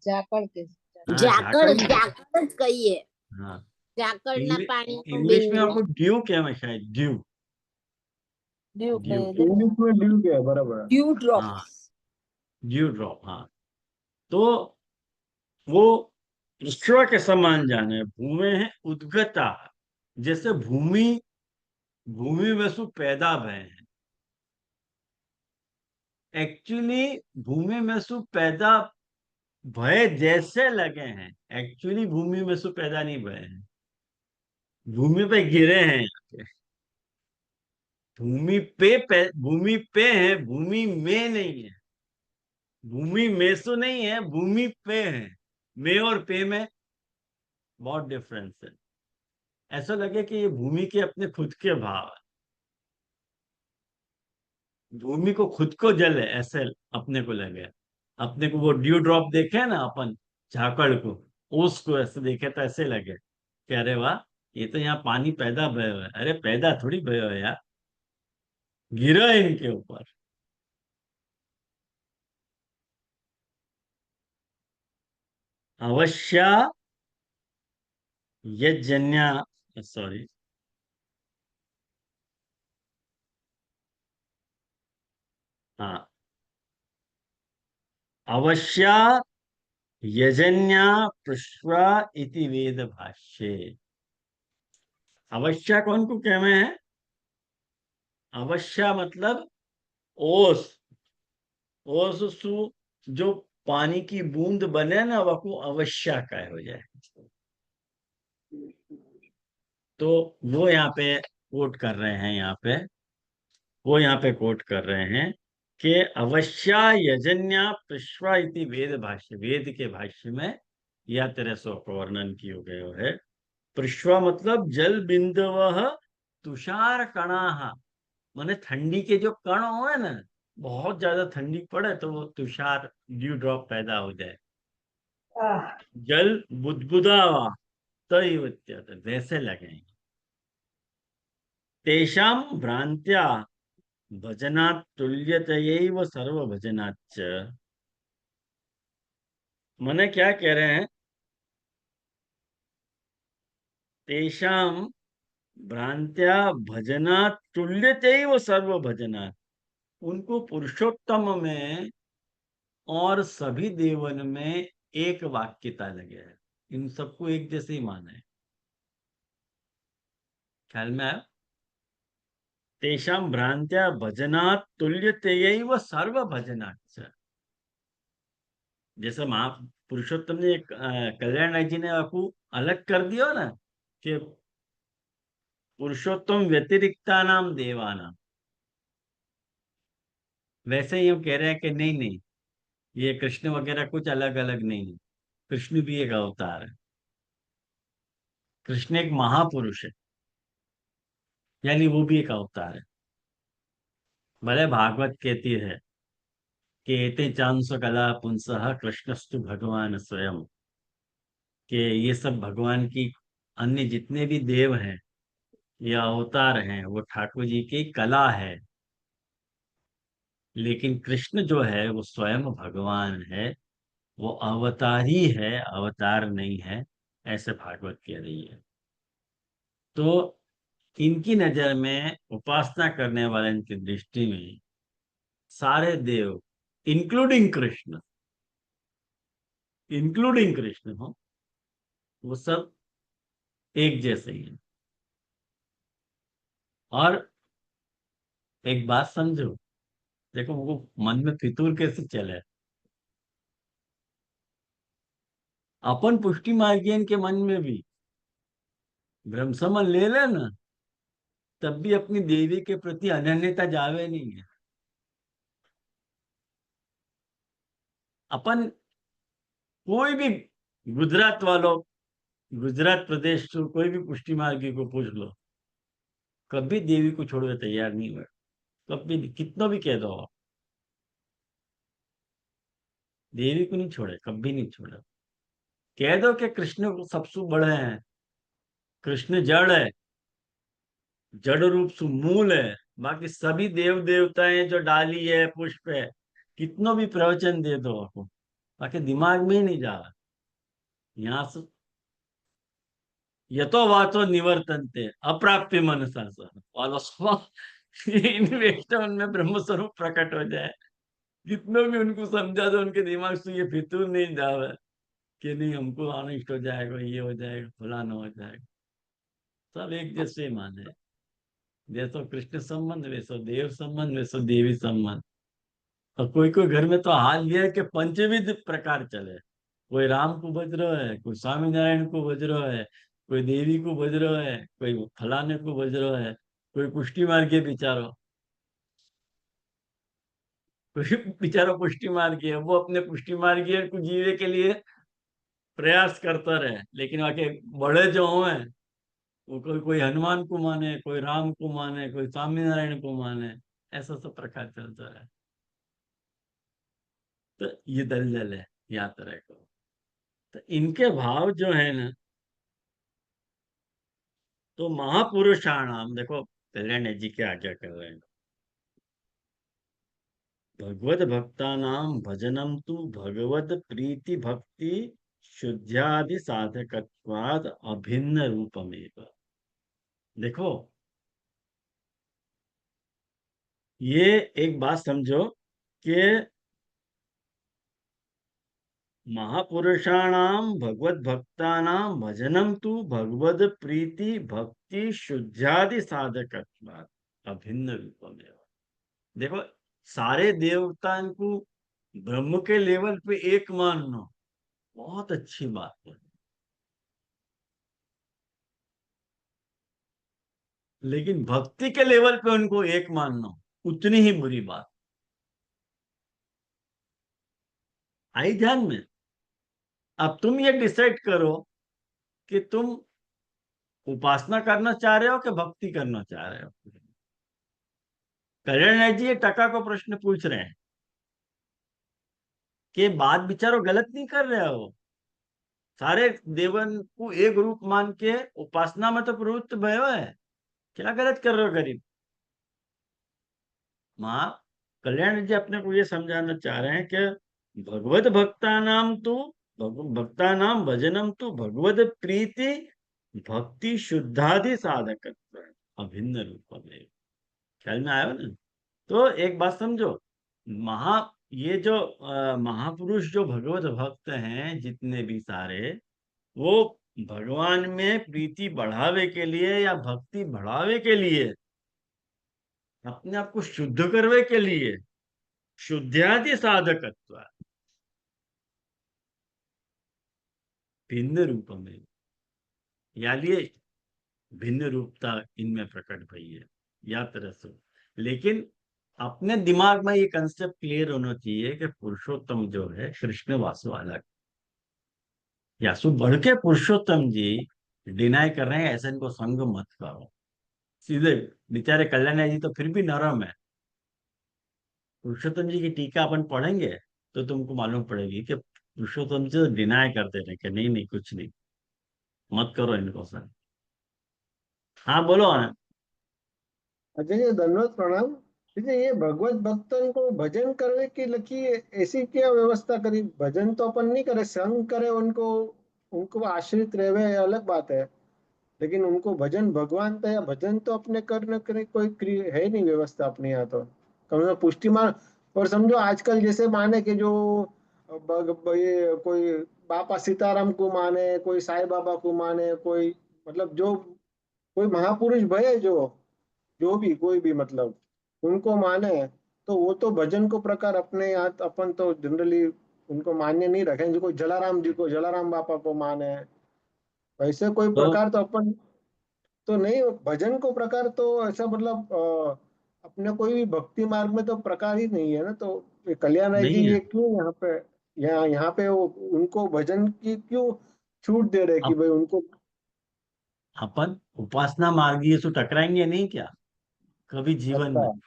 ઝાકળ કે हाँ, ઝાકળ झाकड़ ही है। ઝાકળ જ કહીએ हाँ, ઝાકળના પાણીનું इंग्लिश में बिंदु आपको ड्यू क्या है शायद, ड्यू, દીવ ड्यू, કહીએ છે इंग्लिश में ड्यू क्या है, बराबर है। Dew drop. हाँ, ड्यू ड्रॉप। हाँ, तो वो ईश्वर के समान जाने, भूमि है उद्गता, जैसे भूमि, भूमि वसु पैदा भय है। एक्चुअली भूमि में सु पैदा भय जैसे लगे हैं, एक्चुअली भूमि में सु पैदा नहीं भय हैं, भूमि पे गिरे हैं यहाँ पे। भूमि पे है, भूमि में नहीं है, भूमि में सु नहीं है, भूमि पे है। में और पे में बहुत डिफरेंस है। ऐसा लगे कि ये भूमि के अपने खुद के भाव है, भूमि को खुद को जल है, ऐसे अपने को लगे। अपने को वो ड्यू ड्रॉप देखे ना अपन, झाकड़ को, उसको ऐसे देखे तो ऐसे लगे कि अरे वाह, ये तो यहाँ पानी पैदा भयो है। अरे पैदा थोड़ी भयो है यार, गिरा है इनके ऊपर। अवश्या यजन्या, सॉरी, हाँ, अवश्या यजन्या पृष्वा इति वेद भाष्ये। अवश्या कौन को कहते हैं? अवश्या मतलब ओस, ओस सु जो पानी की बूंद बने ना, वह को अवश्या कह हो जाए। तो वो यहाँ पे कोट कर रहे हैं, यहाँ पे वो यहाँ पे कोट कर रहे हैं कि अवश्या यजन्या पृष्वा इति वेद भाष्य, वेद के भाष्य में यह तरह से वर्णन किया गया है। पृष्वा मतलब जल बिंदव तुषार कणा, माने ठंडी के जो कण हो ना, बहुत ज्यादा ठंडी पड़े तो वो तुषार ड्यू ड्रॉप पैदा हो जाए। जल बुदबुदावा तैव इत्यत, वैसे लगेंगे। तेषाम भ्रांत्या भजनात् तुल्यतयैव सर्व भजनाच्च। मने क्या कह रहे हैं? तेषाम भ्रांत्या भजनात् तुल्यतैव सर्व भजनात्, उनको पुरुषोत्तम में और सभी देवन में एक वाक्यता लगे है, इन सबको एक जैसे ही माना है। ख्याल में आया? तेषां भ्रांत्या भजनात् तुल्यतेयैव सर्व भजनाच्च। जैसे महा पुरुषोत्तम ने कल्याण जी ने आपको अलग कर दिया ना कि पुरुषोत्तम व्यतिरिक्ता नाम देवाना, वैसे ही हम कह रहे हैं कि नहीं नहीं, ये कृष्ण वगैरह कुछ अलग अलग नहीं है, कृष्ण भी एक अवतार है। कृष्ण एक महापुरुष है, यानी वो भी एक अवतार है। भले भागवत कहती है कि एते चांस कला पुंसः कृष्णस्तु भगवान स्वयं, कि ये सब भगवान की अन्य जितने भी देव हैं या अवतार हैं वो ठाकुर जी की कला है, लेकिन कृष्ण जो है वो स्वयं भगवान है, वो अवतार ही है, अवतार नहीं है, ऐसे भागवत कह रही है। तो इनकी नजर में, उपासना करने वाले की दृष्टि में, सारे देव इंक्लूडिंग कृष्ण हो, वो सब एक जैसे ही हैं। और एक बात समझो, देखो वो मन में फितूर कैसे चले, अपन पुष्टि मार्गियन के मन में भी ब्रह्म समन ले लेना, तब भी अपनी देवी के प्रति अनन्यता जावे नहीं है। अपन कोई भी गुजरात वालों, गुजरात प्रदेश को कोई भी पुष्टि मार्गी को पूछ लो, कभी देवी को छोड़ने तैयार नहीं हुए, कभी नहीं, कितना भी कह दो आप, देवी को नहीं छोड़े, कभी नहीं छोड़े। कह दो कि कृष्ण सबसे बड़े हैं, कृष्ण जड़ है, जड़ रूप सु मूल है, बाकी सभी देव देवताएं जो डाली है, पुष्प है, कितनों भी प्रवचन दे दो आपको, बाकी दिमाग में ही नहीं जा रहा। यहाँ से यतो वाचो निवर्तनते अप्राप्य मनसा सह, उनमें ब्रह्म स्वरूप प्रकट हो जाए, जितनों भी उनको समझा दो, उनके दिमाग से ये फितूर नहीं जावे कि नहीं हमको अनिष्ट हो जाएगा, ये हो जाएगा, फलाना हो जाएगा। सब एक जैसे माने, जैसो कृष्ण संबंध वैसो देव संबंध, वैसो देवी संबंध। और कोई कोई घर में तो हाल ये है कि पंचविध प्रकार चले, कोई राम को भज रहा है, कोई स्वामी नारायण को भज रहा है, कोई देवी को भज रहा है, कोई फलाने को भज रहा है, कोई पुष्टि मार्ग बेचारो, कोई बेचारा पुष्टि मार्ग है, वो अपने पुष्टि मार्ग को जीने के लिए प्रयास करता रहे, लेकिन आके बड़े जो हैं वो कोई कोई हनुमान को माने, कोई राम को माने, कोई स्वामी नारायण को माने, ऐसा सब प्रकार चलता है। तो ये दलदल है, याद रखो। तो इनके भाव जो है ना, तो महापुरुषाणाम, देखो कल्याण जी क्या आज्ञा कर रहे हैं, भगवत भक्तानाम भजनम तु भगवत प्रीति भक्ति शुद्ध्यादि साधकत्वाद अभिन्न रूपमेव। देखो ये एक बात समझो कि महापुरुषाणाम भगवत भक्तानाम भजनम तु भगवत प्रीति भक्ति शुद्ध्यादि साधकत्वाद अभिन्न रूपमेव। देखो सारे देवताओं को ब्रह्म के लेवल पे एक मानना बहुत अच्छी बात है, लेकिन भक्ति के लेवल पे उनको एक मानना उतनी ही बुरी बात। आई ध्यान में? अब तुम ये डिसाइड करो कि तुम उपासना करना चाह रहे हो कि भक्ति करना चाह रहे हो। कल्याण जी ये टका को प्रश्न पूछ रहे हैं कि बात विचारो गलत नहीं कर रहे हो, सारे देवन को एक रूप मान के उपासना में तो प्रवृत्त भयो है, क्या गलत कर रहे हो गरीब? माँ कल्याण जी अपने को ये समझाना चाह रहे हैं कि भगवत भक्ता नाम भजनम तो भगवत प्रीति भक्ति शुद्धादि साधक अभिन्न रूप में। ख्याल में आया ना? तो एक बात समझो, महा ये जो महापुरुष जो भगवत भक्त हैं जितने भी सारे, वो भगवान में प्रीति बढ़ावे के लिए या भक्ति बढ़ावे के लिए अपने आप को शुद्ध करने के लिए शुद्ध्यादि साधकत्व भिन्न रूप में, या लिए भिन्न रूपता इनमें प्रकट भई है, या तरह से। लेकिन अपने दिमाग में ये कंसेप्ट क्लियर होना चाहिए कि पुरुषोत्तम जो है कृष्ण वासु अलग, यासु बढ़ के पुरुषोत्तम जी डिनाई कर रहे हैं, ऐसे इनको संग मत करो। सीधे बेचारे कल्याण जी तो फिर भी नरम है। पुरुषोत्तम जी की टीका अपन पढ़ेंगे तो तुमको मालूम पड़ेगी कि पुरुषोत्तम जी डिनाई करते रहे कि नहीं नहीं कुछ नहीं, मत करो इनको सर। हाँ बोलो। हाँ अच्छा जी, धन्यवाद, प्रणाम। ठीक है, ये भगवत भक्तन को भजन करने की लकी ऐसी क्या व्यवस्था करी? भजन तो अपन नहीं करे, संग करे उनको, उनको आश्रित रहे, ये अलग बात है। लेकिन उनको भजन भगवान तो, या भजन तो अपने करने करे कोई है नहीं व्यवस्था अपने यहाँ तो। कम से कम पुष्टि मान। और समझो आजकल जैसे माने कि जो ये कोई बापा सीताराम को माने, कोई साईं बाबा को माने, कोई मतलब जो कोई महापुरुष भये, जो जो भी कोई भी मतलब उनको माने, तो वो तो भजन को प्रकार अपने यहाँ अपन तो जनरली उनको मान्य नहीं रखें। जो कोई जलाराम जी को, जलाराम बापा को माने, वैसे कोई तो प्रकार तो अपन तो नहीं। भजन को प्रकार तो ऐसा मतलब अपने कोई भी भक्ति मार्ग में तो प्रकार ही नहीं है ना। तो ये कल्याण राय जी नहीं है। ये क्यों यहाँ पे, यहाँ पे वो उनको भजन की क्यों छूट दे रहे कि अब भाई उनको? अपन उपासना मार्गीय से टकराएंगे नहीं क्या कभी जीवन अच्छा। में?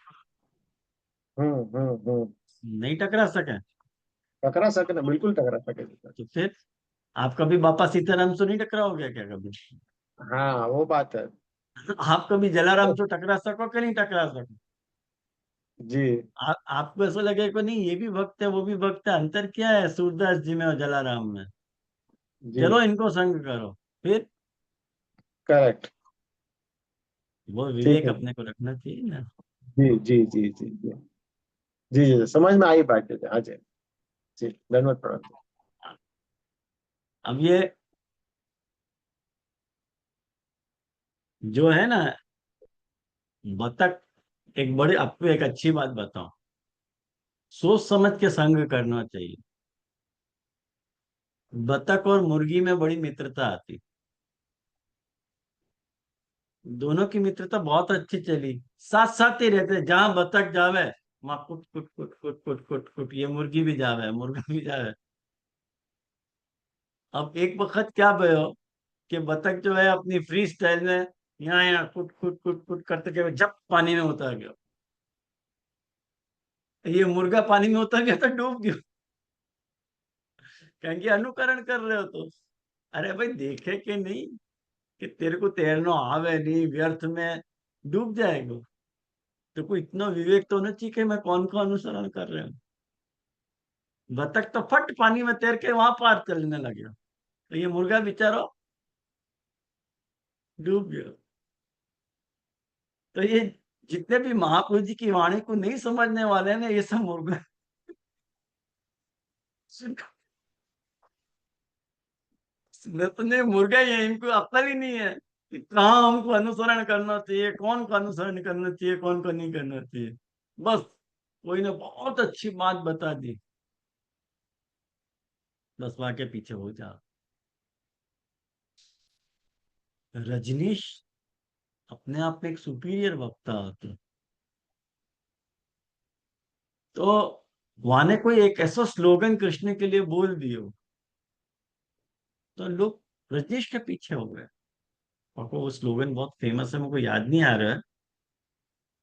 हम्म। नहीं टकरा सके टकरा सके ना, बिल्कुल टकरा सके। तो फिर आप कभी बापा सीताराम से नहीं टकराओगे क्या कभी? हाँ, वो बात है। आप कभी जलाराम से टकरा सको कि नहीं टकरा सको? जी आपको ऐसा लगे कि नहीं ये भी भक्त है वो भी भक्त है, अंतर क्या है सूरदास जी में और जलाराम में? जी। चलो इनको संग करो। फिर करेक्ट। वो ठीक विवेक है। अपने को रखना चाहिए ना। जी। जी, समझ में आई बात है। हाँ जी। जी, धन्यवाद, प्रणाम। अब ये जो है ना बतख, एक बड़ी आपको एक अच्छी बात बताऊं, सोच समझ के संग करना चाहिए। बतख और मुर्गी में बड़ी मित्रता आती, दोनों की मित्रता बहुत अच्छी चली, साथ साथ ही रहते, जहां बतख जावे वहां कुट कुट कुट कुट कुट कुट कुट ये मुर्गी भी जावे मुर्गा भी जावे। अब एक वक्त क्या भयो कि बतख जो है अपनी फ्री स्टाइल में यहाँ कुट कुट कुट कुट करते के जब पानी में उतर गया, ये मुर्गा पानी में उतर गया तो डूब गया। कहेंगे अनुकरण कर रहे हो तो। अरे भाई देखे कि नहीं कि तेरे को तैरना आवे नहीं, व्यर्थ में डूब जाएगा। तो कोई इतना विवेक तो होना चाहिए कि मैं कौन का अनुसरण कर रहा हूँ। बतख तो फट पानी में तैर के वहां पार चलने लगे, तो ये मुर्गा बेचारा डूब गया। तो ये जितने भी महापुरुष जी की वाणी को नहीं समझने वाले हैं ना, ये सब मुर्गा इतने मुर्गा ही है, इनको अक्ल ही नहीं है कि कहाँ हमको अनुसरण करना चाहिए, कौन का अनुसरण करना चाहिए, कौन का नहीं करना चाहिए। बस कोई ने बहुत अच्छी बात बता दी, बस वहां के पीछे हो जा। रजनीश अपने आप में एक सुपीरियर वक्ता होता है। तो वहां ने कोई एक ऐसा स्लोगन कृष्ण के लिए बोल दियो तो लोग रजनीश के पीछे हो गए। और वो स्लोगन बहुत फेमस है, मेरे को याद नहीं आ रहा है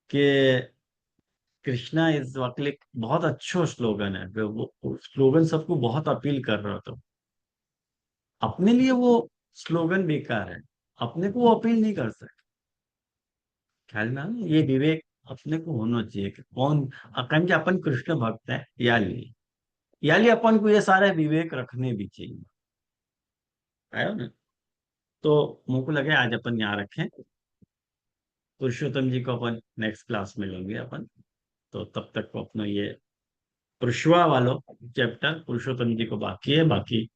कि कृष्णा इज वाकई बहुत अच्छा स्लोगन है। वो स्लोगन सबको बहुत अपील कर रहा था। अपने लिए वो स्लोगन बेकार है, अपने को वो अपील नहीं कर सकते। ख्याल में आया ना? ये विवेक अपने को होना चाहिए कि कौन अकन के अपन कृष्ण भक्त है या लिए अपन को ये सारे विवेक रखने भी चाहिए। है ना? तो मुझको लगे आज अपन यहाँ रखें, पुरुषोत्तम जी को अपन नेक्स्ट क्लास में लेंगे अपन। तो तब तक को अपना ये पुरुषवा वालों चैप्टर पुरुषोत्तम जी को बाकी है, बाकी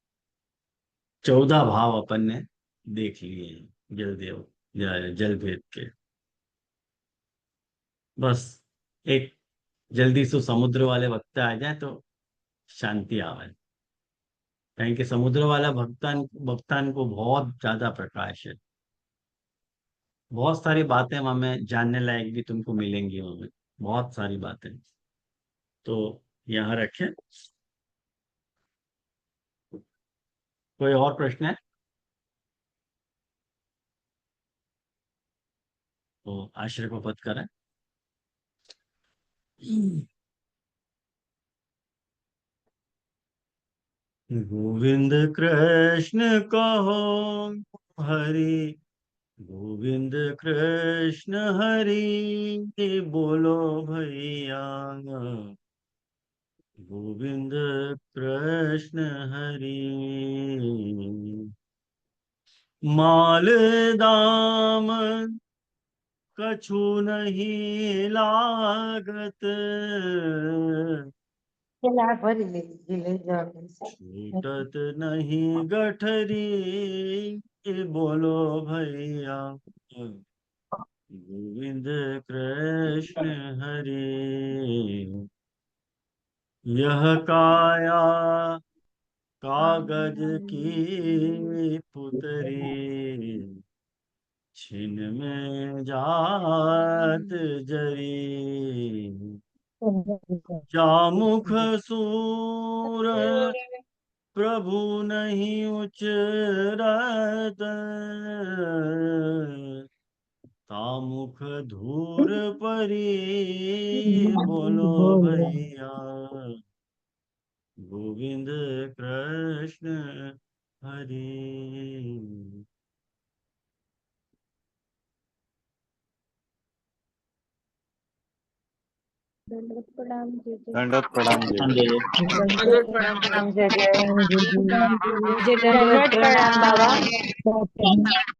14 भाव अपन ने देख लिए हैं जलदेव जल भेद के। बस एक जल्दी से समुद्र वाले वक्त आ जाए तो शांति आवे। कहें कि समुद्र वाला भक्तान भक्तान को बहुत ज्यादा प्रकाश है, बहुत सारी बातें हमें जानने लायक भी तुमको मिलेंगी हमें, बहुत सारी बातें। तो यहाँ रखें। कोई और प्रश्न है तो आश्रय को पद करें। गोविंद कृष्ण कहो हरि, गोविंद कृष्ण हरि बोलो भैया, गोविंद कृष्ण हरि। माल दाम कछु नहीं लागत, छूटत नहीं गठरी बोलो भैया, गोविंद कृष्ण हरि। यह काया कागज की पुतरी, छिन में जात जरी, जामुख सूर प्रभु नहीं उचरत, तामुख धूर परी बोलो भैया, गोविंद कृष्ण हरि। दंडवत प्रणाम जी। दंडवत प्रणाम जी। हाँ जी। दंडवत प्रणाम। दंडवत प्रणाम बाबा।